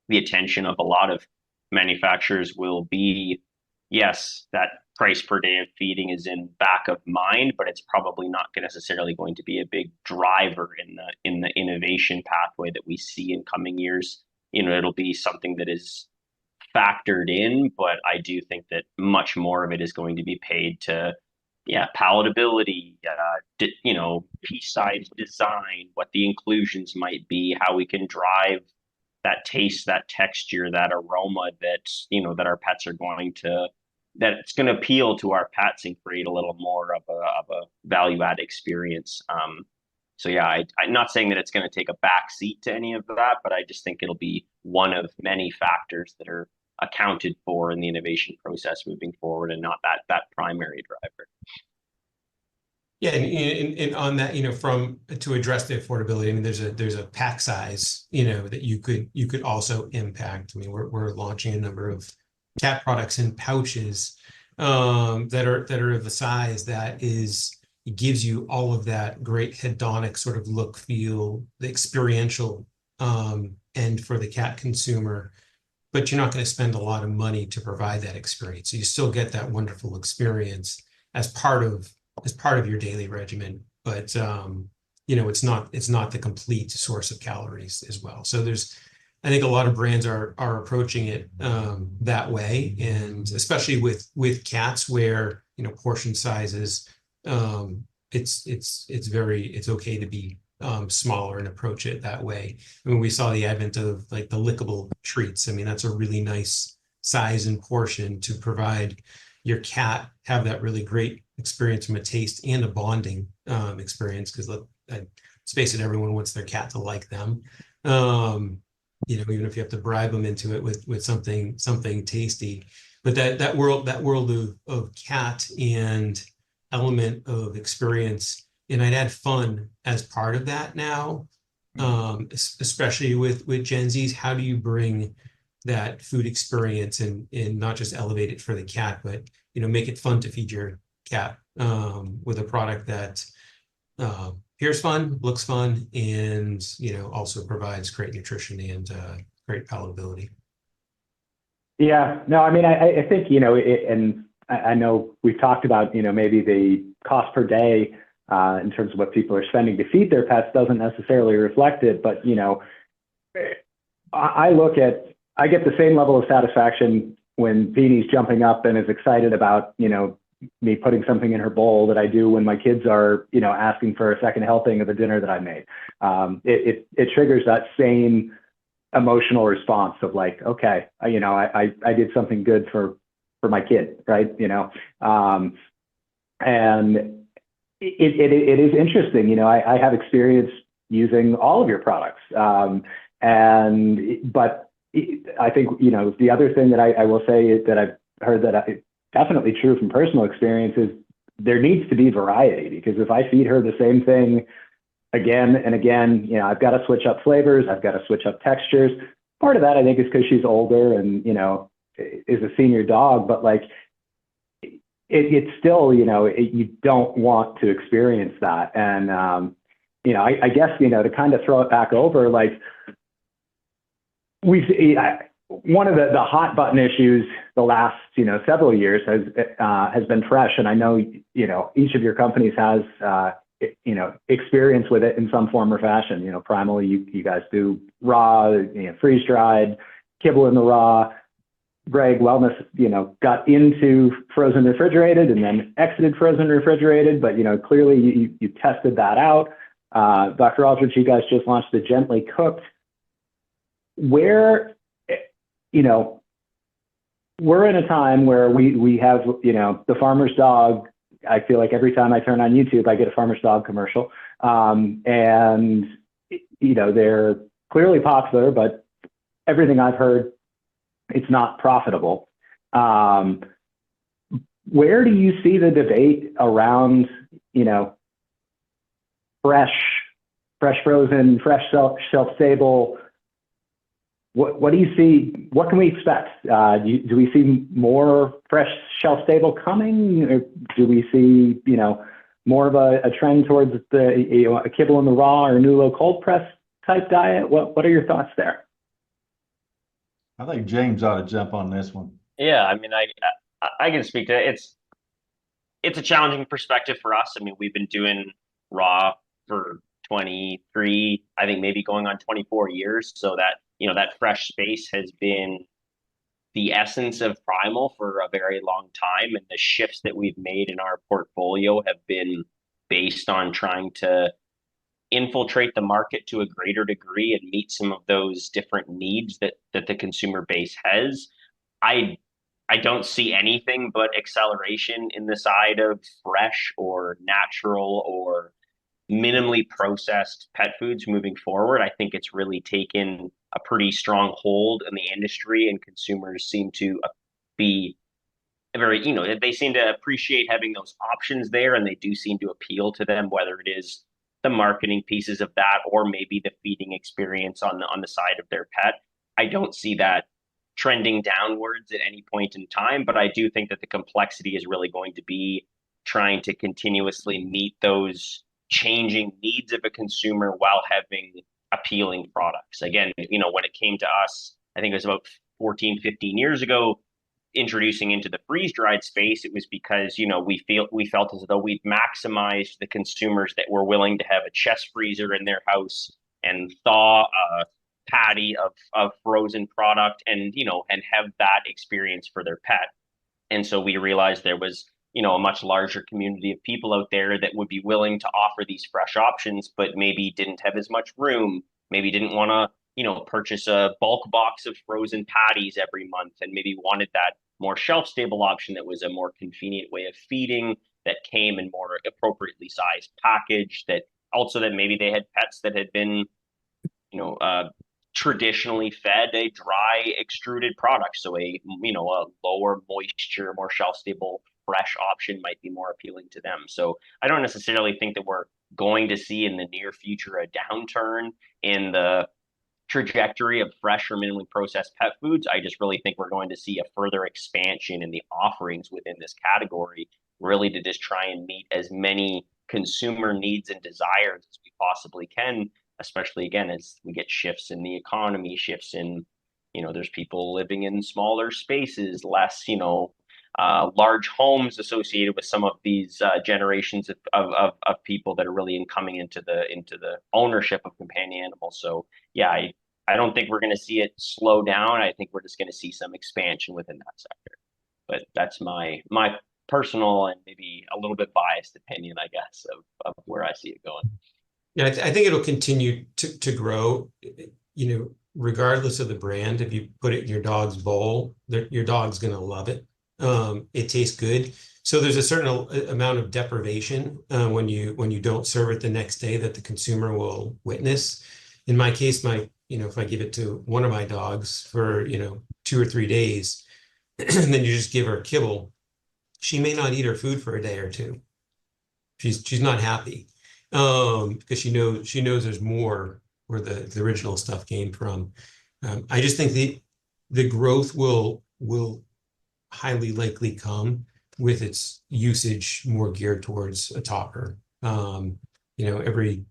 the attention of a lot of manufacturers will be, yes, that price per day of feeding is in back of mind, but it's probably not necessarily going to be a big driver in the innovation pathway that we see in coming years. It'll be something that is factored in, but I do think that much more of it is going to be paid to, palatability, piece size design, what the inclusions might be, how we can drive that taste, that texture, that aroma that our pets are going to, that it's going to appeal to our pets and create a little more of a value add experience. So yeah, I'm not saying that it's going to take a back seat to any of that, but I just think it'll be one of many factors that are accounted for in the innovation process moving forward, and not that primary driver. Yeah, and on that, to address the affordability, I mean, there's a pack size, that you could also impact. I mean, we're launching a number of cat products in pouches that are of the size that it gives you all of that great hedonic sort of look, feel, the experiential end for the cat consumer, but you're not going to spend a lot of money to provide that experience. So you still get that wonderful experience as part of your daily regimen, but it's not the complete source of calories as well. So there's I think a lot of brands are approaching it that way, and especially with cats, where portion sizes, it's okay to be smaller and approach it that way. I mean, we saw the advent of like the lickable treats. I mean, that's a really nice size and portion to provide your cat have that really great experience from a taste and a bonding experience. Because let's face it, everyone wants their cat to like them. Even if you have to bribe them into it with something tasty. But that world of cat and element of experience, and I'd add fun as part of that now, especially with Gen Zs. How do you bring that food experience and not just elevate it for the cat, but make it fun to feed your cat with a product that appears fun, looks fun, and also provides great nutrition and great palatability. Yeah, no, I mean, I think, and I know we've talked about, maybe the cost per day in terms of what people are spending to feed their pets doesn't necessarily reflect it. But, I get the same level of satisfaction when Beanie's jumping up and is excited about, me putting something in her bowl that I do when my kids are, asking for a second helping of the dinner that I made. It triggers that same emotional response of like, okay, I did something good for my kid, right? And it is interesting. I have experience using all of your products, but I think the other thing that I will say is that I've heard that definitely true from personal experience is there needs to be variety, because if I feed her the same thing again and again, I've got to switch up flavors, I've got to switch up textures. Part of that, I think, is because she's older and is a senior dog, but like it's still, you don't want to experience that. And I guess to kind of throw it back over, like one of the hot button issues the last several years has been fresh, and I know each of your companies has experience with it in some form or fashion. Primally, you guys do raw, freeze dried, kibble in the raw. Greg, Wellness, got into frozen refrigerated and then exited frozen refrigerated, but clearly you tested that out. Dr. Aldrich, you guys just launched the gently cooked. Where we're in a time where we have the farmer's dog. I feel like every time I turn on YouTube, I get a farmer's dog commercial, and they're clearly popular, but everything I've heard, it's not profitable. Where do you see the debate around, fresh frozen, fresh shelf stable? What do you see? What can we expect? Do we see more fresh shelf stable coming? Or do we see, more of a trend towards a kibble in the raw or Nulo cold press type diet? What are your thoughts there? I think James ought to jump on this one. Yeah, I mean, I can speak to it. It's a challenging perspective for us. I mean, we've been doing raw for 23, I think maybe going on 24 years. So that, that fresh space has been the essence of Primal for a very long time. And the shifts that we've made in our portfolio have been based on trying to infiltrate the market to a greater degree and meet some of those different needs that the consumer base has. I don't see anything but acceleration in the side of fresh or natural or minimally processed pet foods moving forward. I think it's really taken a pretty strong hold in the industry, and consumers seem to be very, they seem to appreciate having those options there, and they do seem to appeal to them, whether it is the marketing pieces of that or maybe the feeding experience on the side of their pet. I don't see that trending downwards at any point in time, but I do think that the complexity is really going to be trying to continuously meet those changing needs of a consumer while having appealing products. Again, when it came to us, I think it was about 14, 15 years ago, introducing into the freeze-dried space, it was because, we felt as though we'd maximized the consumers that were willing to have a chest freezer in their house and thaw patty of frozen product and, and have that experience for their pet. And so we realized there was, a much larger community of people out there that would be willing to offer these fresh options, but maybe didn't have as much room, maybe didn't want to, purchase a bulk box of frozen patties every month, and maybe wanted that more shelf stable option that was a more convenient way of feeding, that came in more appropriately sized package, that also that maybe they had pets that had been, you know, uh, traditionally fed a dry extruded product. So a lower moisture, more shelf stable, fresh option might be more appealing to them. So I don't necessarily think that we're going to see in the near future a downturn in the trajectory of fresh or minimally processed pet foods. I just really think we're going to see a further expansion in the offerings within this category, really to just try and meet as many consumer needs and desires as we possibly can, especially again as we get shifts in the economy, shifts in, there's people living in smaller spaces, less, large homes associated with some of these generations of people that are really coming into the ownership of companion animals. So yeah, I don't think we're going to see it slow down. I think we're just going to see some expansion within that sector. But that's my personal and maybe a little bit biased opinion, I guess, of where I see it going. Yeah, I think it'll continue to grow, regardless of the brand. If you put it in your dog's bowl, your dog's going to love it. It tastes good. So there's a certain amount of deprivation when you don't serve it the next day that the consumer will witness. In my case, if I give it to one of my dogs for 2 or 3 days, and then you just give her kibble, she may not eat her food for a day or two. She's not happy because she knows there's more where the original stuff came from. I just think the growth will highly likely come with its usage more geared towards a topper. Every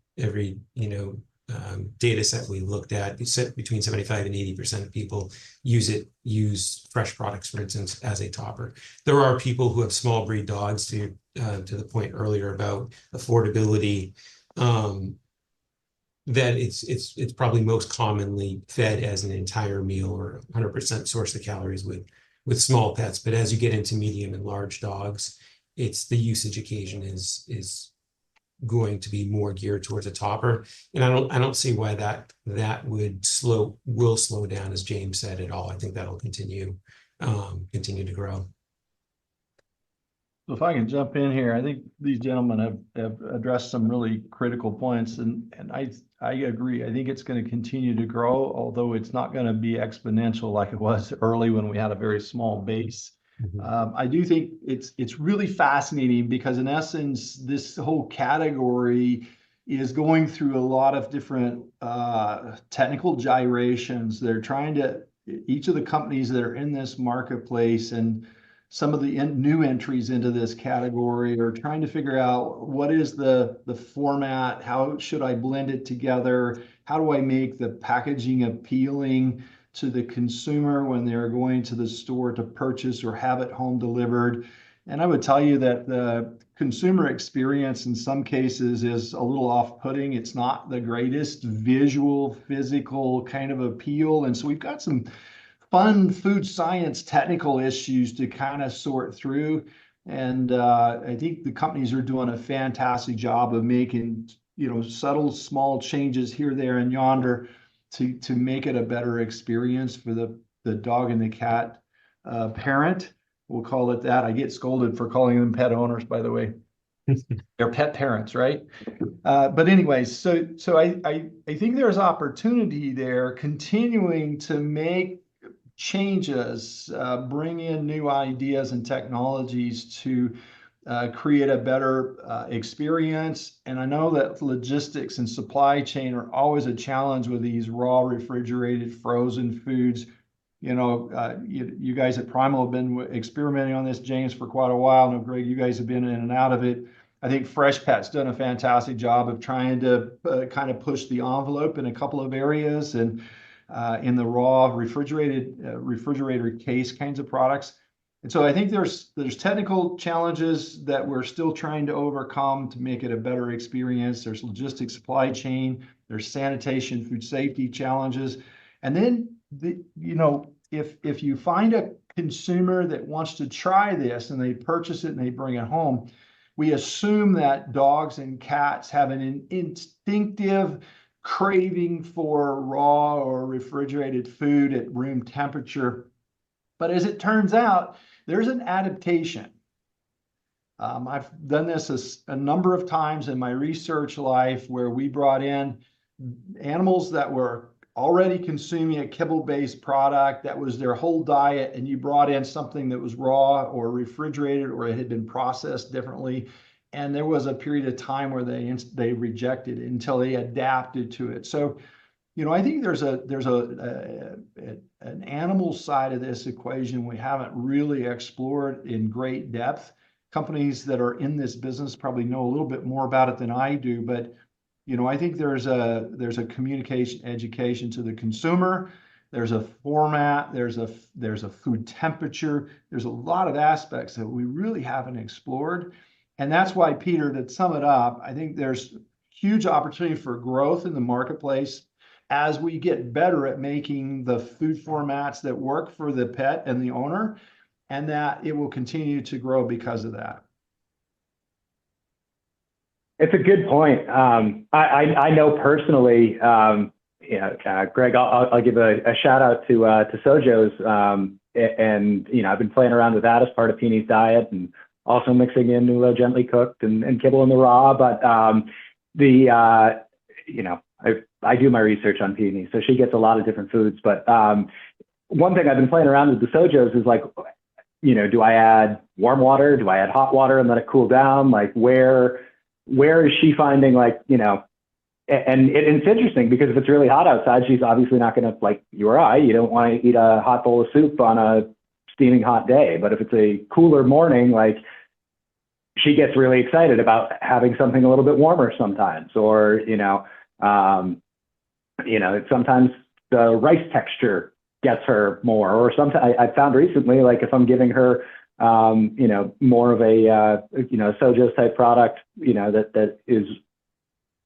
data set we looked at, between 75 and 80% of people use fresh products, for instance, as a topper. There are people who have small breed dogs, to the point earlier about affordability, that it's probably most commonly fed as an entire meal or 100% source of calories with small pets. But as you get into medium and large dogs, it's the usage occasion is going to be more geared towards a topper. And I don't see why that will slow down, as James said, at all. I think that'll continue to grow. So if I can jump in here, I think these gentlemen have addressed some really critical points, and I agree. I think it's going to continue to grow, although it's not going to be exponential like it was early when we had a very small base. Mm-hmm. I do think it's really fascinating because in essence, this whole category is going through a lot of different technical gyrations. They're trying to, each of the companies that are in this marketplace and some of the new entries into this category are trying to figure out what is the format, how should I blend it together, how do I make the packaging appealing to the consumer when they're going to the store to purchase or have it home delivered. And I would tell you that the consumer experience in some cases is a little off-putting. It's not the greatest visual, physical kind of appeal. And so we've got some fun food science technical issues to kind of sort through. And I think the companies are doing a fantastic job of making, subtle, small changes here, there, and yonder to make it a better experience for the dog and the cat parent. We'll call it that. I get scolded for calling them pet owners, by the way. They're pet parents, right? But anyways, so I think there's opportunity there, continuing to make changes, bring in new ideas and technologies to create a better experience. And I know that logistics and supply chain are always a challenge with these raw, refrigerated, frozen foods. You guys at Primal have been experimenting on this, James, for quite a while. I know, Greg, you guys have been in and out of it. I think Freshpet's done a fantastic job of trying to kind of push the envelope in a couple of areas, and in the raw refrigerator case kinds of products. And so I think there's technical challenges that we're still trying to overcome to make it a better experience. There's logistics, supply chain. There's sanitation, food safety challenges. And then, if you find a consumer that wants to try this and they purchase it and they bring it home, we assume that dogs and cats have an instinctive craving for raw or refrigerated food at room temperature. But as it turns out, there's an adaptation. I've done this a number of times in my research life where we brought in animals that were already consuming a kibble-based product that was their whole diet, and you brought in something that was raw or refrigerated or it had been processed differently, and there was a period of time where they rejected it until they adapted to it. So, I think there's an animal side of this equation we haven't really explored in great depth. Companies that are in this business probably know a little bit more about it than I do, but I think there's a communication education to the consumer. There's a format. There's a food temperature. There's a lot of aspects that we really haven't explored, and that's why, Peter, to sum it up, I think there's huge opportunity for growth in the marketplace as we get better at making the food formats that work for the pet and the owner, and that it will continue to grow because of that. It's a good point. I know personally, Greg, I'll give a shout out to SuperZoo's, and I've been playing around with that as part of Peenie's diet, and also mixing in Nulo gently cooked and kibble in the raw. But I do my research on Peenie, so she gets a lot of different foods. But one thing I've been playing around with the SuperZoo's is like, do I add warm water? Do I add hot water and let it cool down? Like where is she finding, like, and it's interesting because if it's really hot outside, she's obviously not going to, like you or I, you don't want to eat a hot bowl of soup on a steaming hot day. But if it's a cooler morning, like, she gets really excited about having something a little bit warmer sometimes, or, sometimes the rice texture gets her more, or sometimes I found recently, like if I'm giving her, more of a, SuperZoo type product, that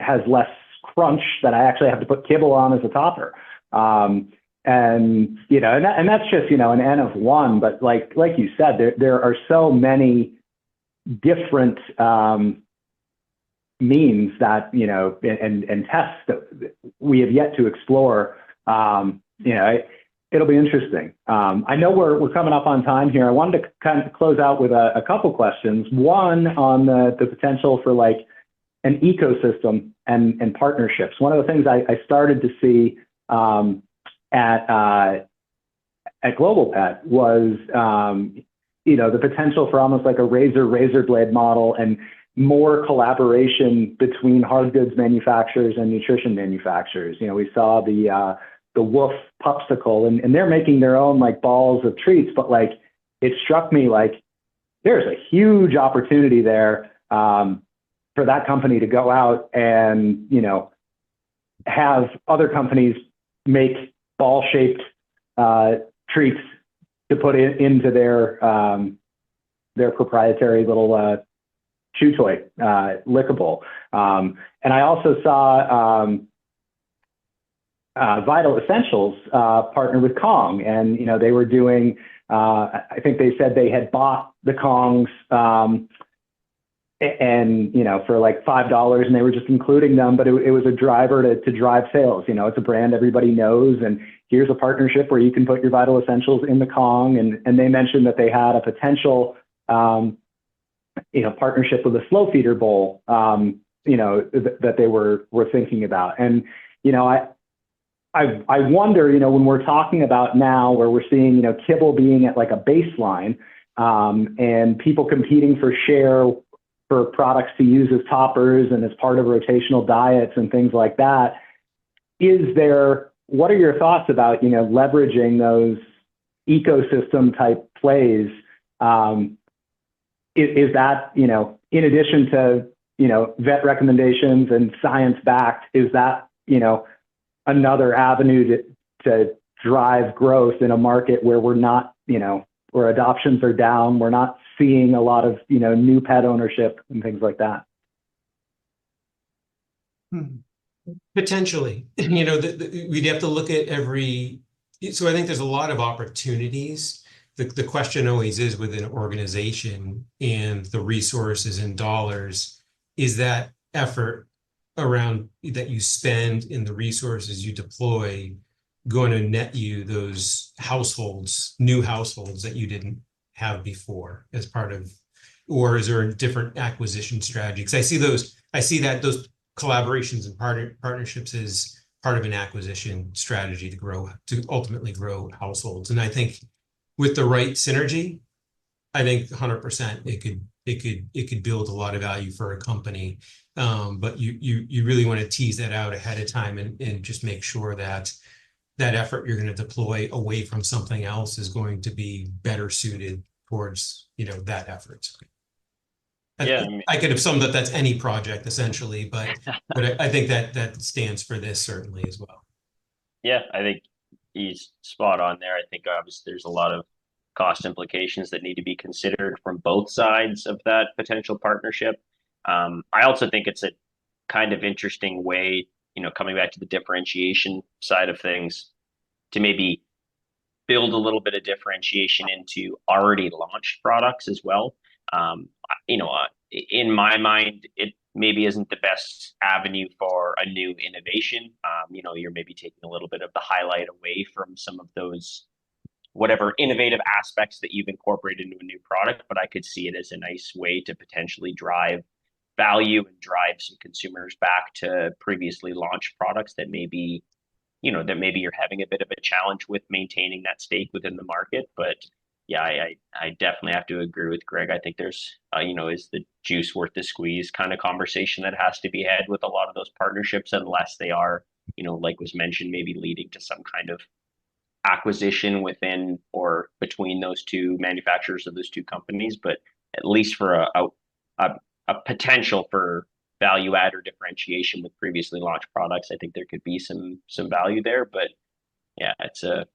has less crunch, that I actually have to put kibble on as a topper. And that's just, an N of one, but like you said, there are so many different, means that, and tests that we have yet to explore. It'll be interesting. I know we're coming up on time here. I wanted to kind of close out with a couple questions. One on the potential for like an ecosystem and partnerships. One of the things I started to see at Global Pet was the potential for almost like a razor blade model and more collaboration between hard goods manufacturers and nutrition manufacturers. We saw the Wolf Popsicle, and they're making their own like balls of treats, but like it struck me like there's a huge opportunity there for that company to go out and have other companies make ball-shaped treats to put into their proprietary little chew toy, lickable. And I also saw Vital Essentials partner with Kong, and they were doing. I think they said they had bought the Kongs, and for like $5, and they were just including them, but it was a driver to drive sales. It's a brand everybody knows, and here's a partnership where you can put your Vital Essentials in the Kong, and they mentioned that they had a potential partnership with a slow feeder bowl, that they were thinking about. And, I wonder, when we're talking about now where we're seeing, kibble being at like a baseline, and people competing for share for products to use as toppers and as part of rotational diets and things like that, what are your thoughts about, leveraging those ecosystem type plays? Is that, in addition to, vet recommendations and science backed, is that, another avenue to drive growth in a market where we're not, where adoptions are down, we're not seeing a lot of, new pet ownership and things like that? Potentially, we'd have to look at every. So I think there's a lot of opportunities. The question always is with an organization and the resources and dollars, is that effort around that you spend in the resources you deploy going to net you those households, new households that you didn't have before as part of, or is there a different acquisition strategy? Because I see that those collaborations and partnerships as part of an acquisition strategy to ultimately grow households. And I think with the right synergy, I think 100% it could build a lot of value for a company. But you really want to tease that out ahead of time and just make sure that that effort you're going to deploy away from something else is going to be better suited towards that effort. Yeah, I could have summed up that's any project essentially, but I think that stands for this certainly as well. Yeah, I think he's spot on there. I think obviously there's a lot of cost implications that need to be considered from both sides of that potential partnership. I also think it's a kind of interesting way, coming back to the differentiation side of things, to maybe build a little bit of differentiation into already launched products as well. In my mind, it maybe isn't the best avenue for a new innovation. You're maybe taking a little bit of the highlight away from some of those whatever innovative aspects that you've incorporated into a new product, but I could see it as a nice way to potentially drive value and drive some consumers back to previously launched products that maybe you're having a bit of a challenge with maintaining that stake within the market. But yeah, I definitely have to agree with Greg. I think there's, is the juice worth the squeeze kind of conversation that has to be had with a lot of those partnerships, unless they are, like was mentioned, maybe leading to some kind of acquisition within or between those two manufacturers of those two companies. But at least for a potential for value add or differentiation with previously launched products, I think there could be some value there. But yeah, it's a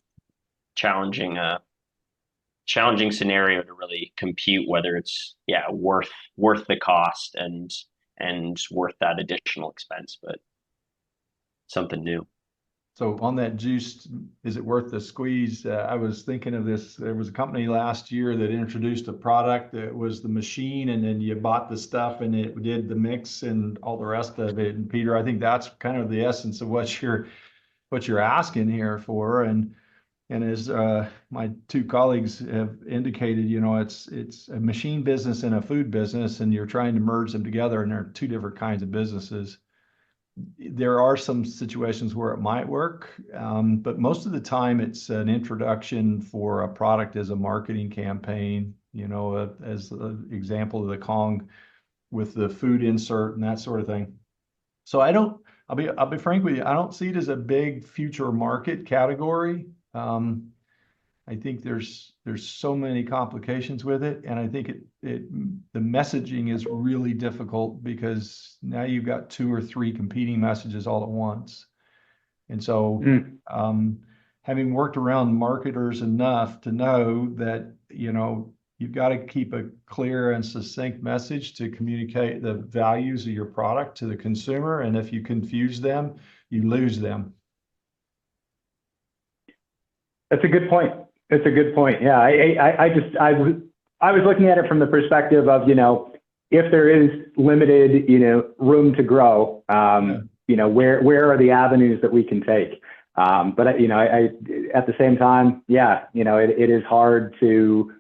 challenging scenario to really compute whether it's worth the cost and worth that additional expense, but something new. So on that juice, is it worth the squeeze? I was thinking of this. There was a company last year that introduced a product that was the machine, and then you bought the stuff and it did the mix and all the rest of it. And Peter, I think that's kind of the essence of what you're asking here for. And as my two colleagues have indicated, it's a machine business and a food business, and you're trying to merge them together, and they're two different kinds of businesses. There are some situations where it might work, but most of the time it's an introduction for a product as a marketing campaign, as an example of the Kong with the food insert and that sort of thing. So I'll be frank with you, I don't see it as a big future market category. I think there's so many complications with it, and I think the messaging is really difficult because now you've got 2 or 3 competing messages all at once. And so having worked around marketers enough to know that you've got to keep a clear and succinct message to communicate the values of your product to the consumer, and if you confuse them, you lose them. That's a good point. It's a good point. Yeah, I was looking at it from the perspective of, if there is limited, room to grow, where are the avenues that we can take? But at the same time, it is hard to,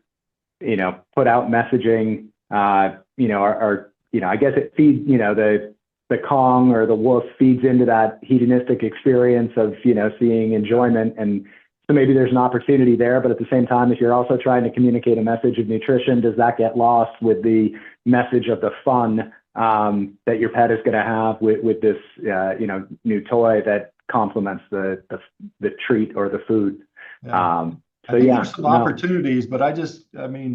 put out messaging, I guess it feeds, the Kong or the wolf feeds into that hedonistic experience of, seeing enjoyment. And so maybe there's an opportunity there, but at the same time, if you're also trying to communicate a message of nutrition, does that get lost with the message of the fun that your pet is going to have with this, new toy that complements the treat or the food? Yeah. I think there's some opportunities, but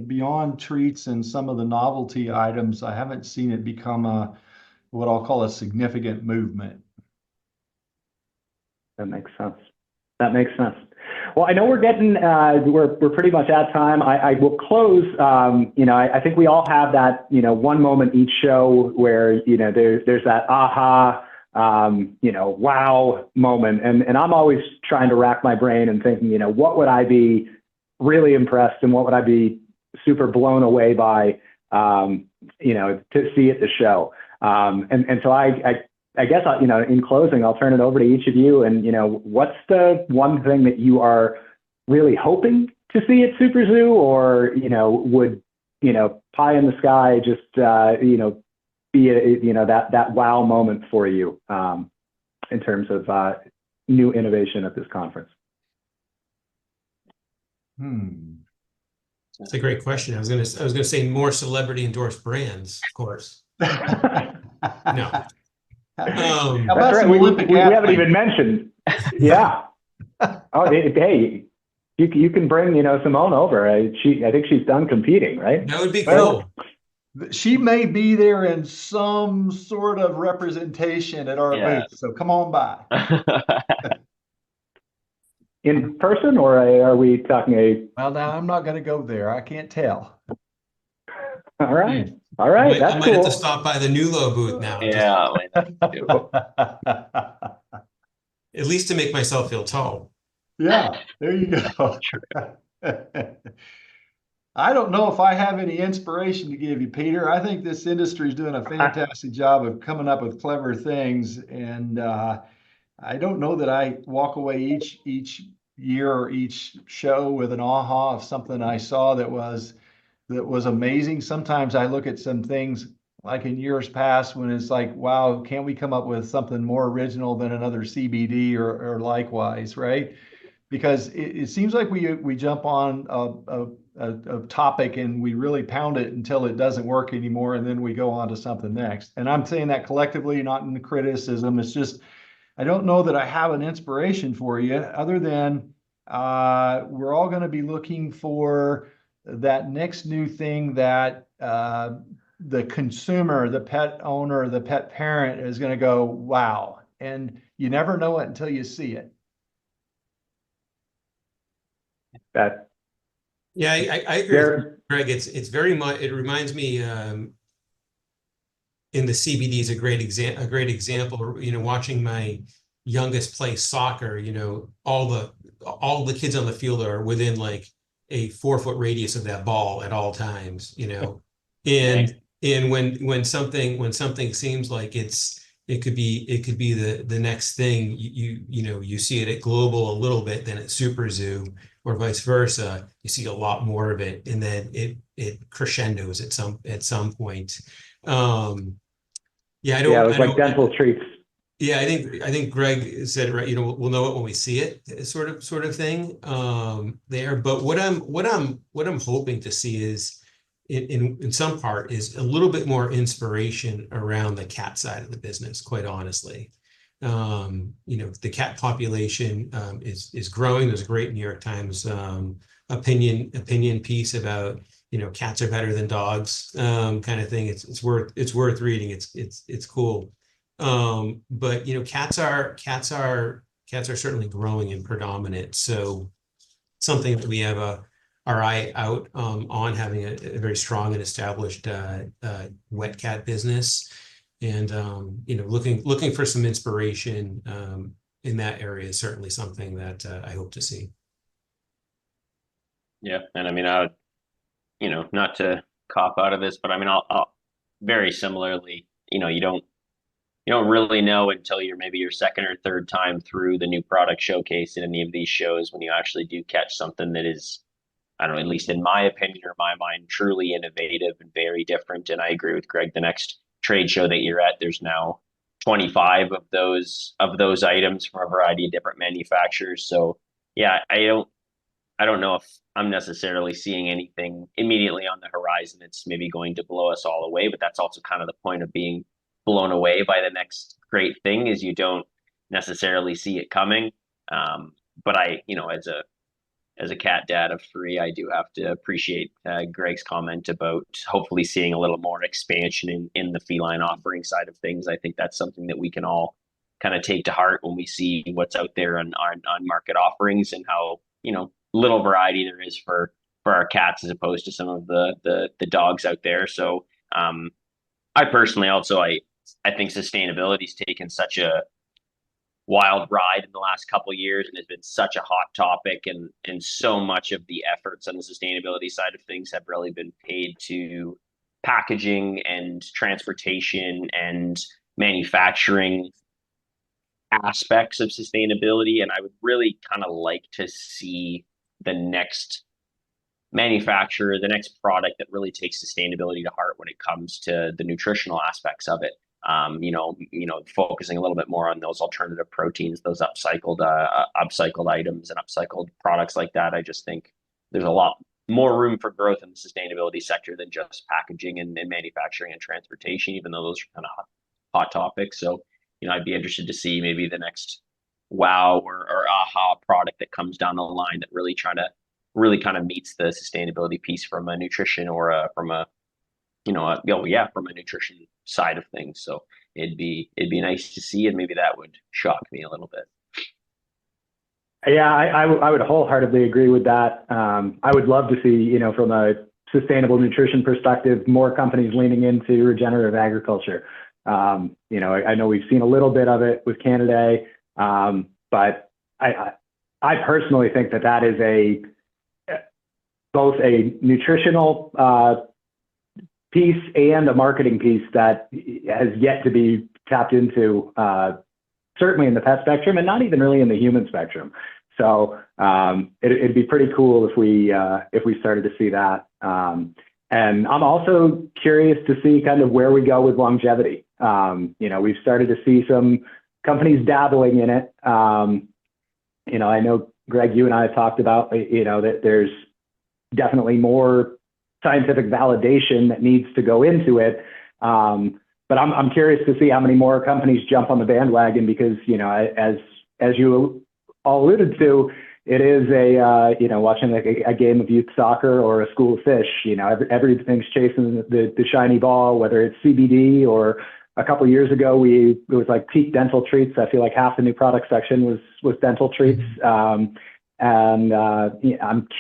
beyond treats and some of the novelty items, I haven't seen it become what I'll call a significant movement. That makes sense. Well, I know we're getting, we're pretty much at time. I will close, I think we all have that, one moment each show where, there's that aha wow moment. And I'm always trying to rack my brain and thinking, what would I be really impressed and what would I be super blown away by, to see at the show. And so I guess, in closing, I'll turn it over to each of you. And, what's the one thing that you are really hoping to see at SuperZoo, or, would, pie in the sky just, be that wow moment for you in terms of new innovation at this conference? That's a great question. I was gonna say more celebrity endorsed brands, of course. No. How about That's right. some Olympic We haven't athletes? even mentioned. Yeah. Oh, hey, you can bring Simone over. I think she's done competing, right? That would be Well, cool. she may be there in some sort of representation at our Yeah. booth, so come on by. In person, or are we talking Well, now I'm not going to go there. I can't tell. All right. All right. I That's might have to cool. stop by the Nulo booth now, Yeah, at least to make myself feel tall. Yeah, there you go. I don't know if I have any inspiration to give you, Peter. I think this industry is doing a fantastic job of coming up with clever things, and I don't know that I walk away each year or each show with an aha of something I saw that was amazing. Sometimes I look at some things like in years past when it's like, wow, can't we come up with something more original than another CBD or likewise, right? Because it seems like we jump on a topic and we really pound it until it doesn't work anymore, and then we go on to something next. And I'm saying that collectively, not in the criticism. It's just I don't know that I have an inspiration for you other than we're all going to be looking for that next new thing that the consumer, the pet owner, the pet parent is going to go, wow. And you never know it until you see it. Yeah, I agree with Greg. It's very much, it reminds me in the CBD is a great example, watching my youngest play soccer, all the kids on the field are within like a 4-foot radius of that ball at all times, and when something seems like it could be the next thing, you see it at Global a little bit, then at SuperZoo, or vice versa. You see a lot more of it, and then it crescendos at some point. Yeah, it was like dental treats. Yeah, I think Greg said it right. We'll know it when we see it, sort of thing. There, but what I'm hoping to see is, in some part, is a little bit more inspiration around the cat side of the business. Quite honestly, the cat population is growing. There's a great New York Times opinion piece about cats are better than dogs, kind of thing. It's worth reading. It's cool. But cats are certainly growing and predominant. So something that we have our eye out on, having a very strong and established wet cat business, and looking for some inspiration in that area is certainly something that I hope to see. Yeah, and I mean, I would, not to cop out of this, but I mean, I'll very similarly, you don't really know until you're maybe your second or third time through the new product showcase in any of these shows, when you actually do catch something that is, I don't know, at least in my opinion or my mind, truly innovative and very different. And I agree with Greg. The next trade show that you're at, there's now 25 of those items from a variety of different manufacturers. So yeah, I don't know if I'm necessarily seeing anything immediately on the horizon that's maybe going to blow us all away, but that's also kind of the point of being blown away by the next great thing, is you don't necessarily see it coming. But I, as a cat dad of 3, I do have to appreciate Greg's comment about hopefully seeing a little more expansion in the feline offering side of things. I think that's something that we can all kind of take to heart when we see what's out there on market offerings, and how, little variety there is for our cats as opposed to some of the dogs out there. So I personally also, I think sustainability's taken such a wild ride in the last couple of years and has been such a hot topic, and so much of the efforts on the sustainability side of things have really been paid to packaging and transportation and manufacturing aspects of sustainability. And I would really kind of like to see the next manufacturer, the next product that really takes sustainability to heart when it comes to the nutritional aspects of it. Focusing a little bit more on those alternative proteins, those upcycled items and upcycled products like that. I just think there's a lot more room for growth in the sustainability sector than just packaging and manufacturing and transportation, even though those are kind of hot topics. So, I'd be interested to see maybe the next wow or aha product that comes down the line that really kind of meets the sustainability piece from a nutrition or from a nutrition side of things. So it'd be nice to see, and maybe that would shock me a little bit. Yeah, I would wholeheartedly agree with that. I would love to see, from a sustainable nutrition perspective, more companies leaning into regenerative agriculture. I know we've seen a little bit of it with Canada, but I personally think that is both a nutritional piece and a marketing piece that has yet to be tapped into, certainly in the pet spectrum, and not even really in the human spectrum. So it'd be pretty cool if we started to see that. And I'm also curious to see kind of where we go with longevity. We've started to see some companies dabbling in it. I know, Greg, you and I have talked about, that there's definitely more scientific validation that needs to go into it. But I'm curious to see how many more companies jump on the bandwagon, because, as you all alluded to, it is watching like a game of youth soccer or a school of fish. Everything's chasing the shiny ball, whether it's CBD or a couple of years ago, it was like peak dental treats. I feel like half the new product section was dental treats. I'm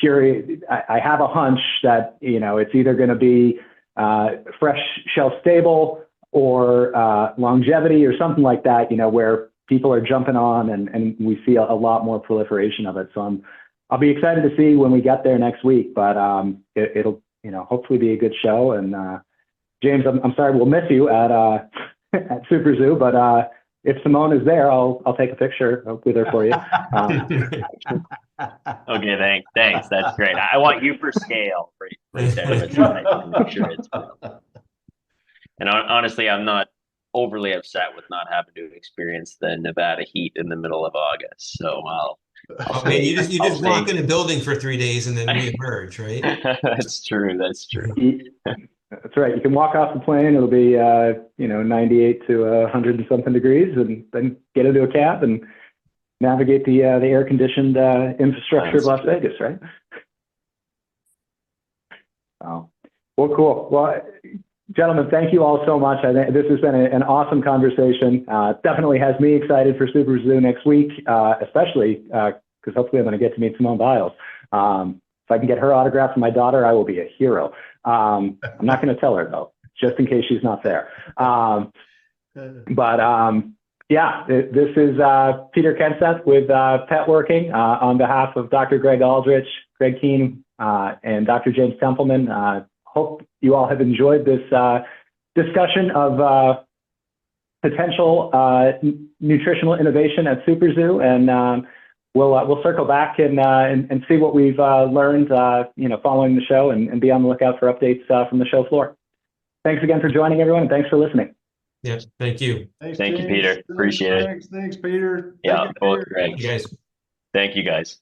curious. I have a hunch that, it's either going to be fresh, shelf stable, or longevity or something like that, where people are jumping on and we see a lot more proliferation of it. So I'll be excited to see when we get there next week, but it'll, hopefully be a good show. And James, I'm sorry, we'll miss you at SuperZoo, but if Simone is there, I'll take a picture with her for you. Okay, thanks. That's great. I want you for scale right there. I'm sure it's cool. And honestly, I'm not overly upset with not having to experience the Nevada heat in the middle of August. So you just walk in a building for 3 days and then reemerge, right? That's true. That's right. You can walk off the plane. It'll be 98 to 100 and something degrees, and then get into a cab and navigate the air conditioned infrastructure of Las Vegas, right? Oh, well, cool. Well, gentlemen, thank you all so much. I think this has been an awesome conversation. Definitely has me excited for SuperZoo next week, especially because hopefully I'm going to get to meet Simone Biles. If I can get her autograph from my daughter, I will be a hero. I'm not going to tell her, though, just in case she's not there. Yeah, this is Peter Kenseth with Petworking on behalf of Dr. Greg Aldrich, Greg Keane, and Dr. James Templeman. Hope you all have enjoyed this discussion of potential nutritional innovation at SuperZoo, and we'll circle back and see what we've learned, following the show, and be on the lookout for updates from the show floor. Thanks again for joining, everyone, and thanks for listening. Yes, thank you. Thank you, Peter. Appreciate it. Thanks, Peter. Yeah, both Greg. You guys. Thank you, guys.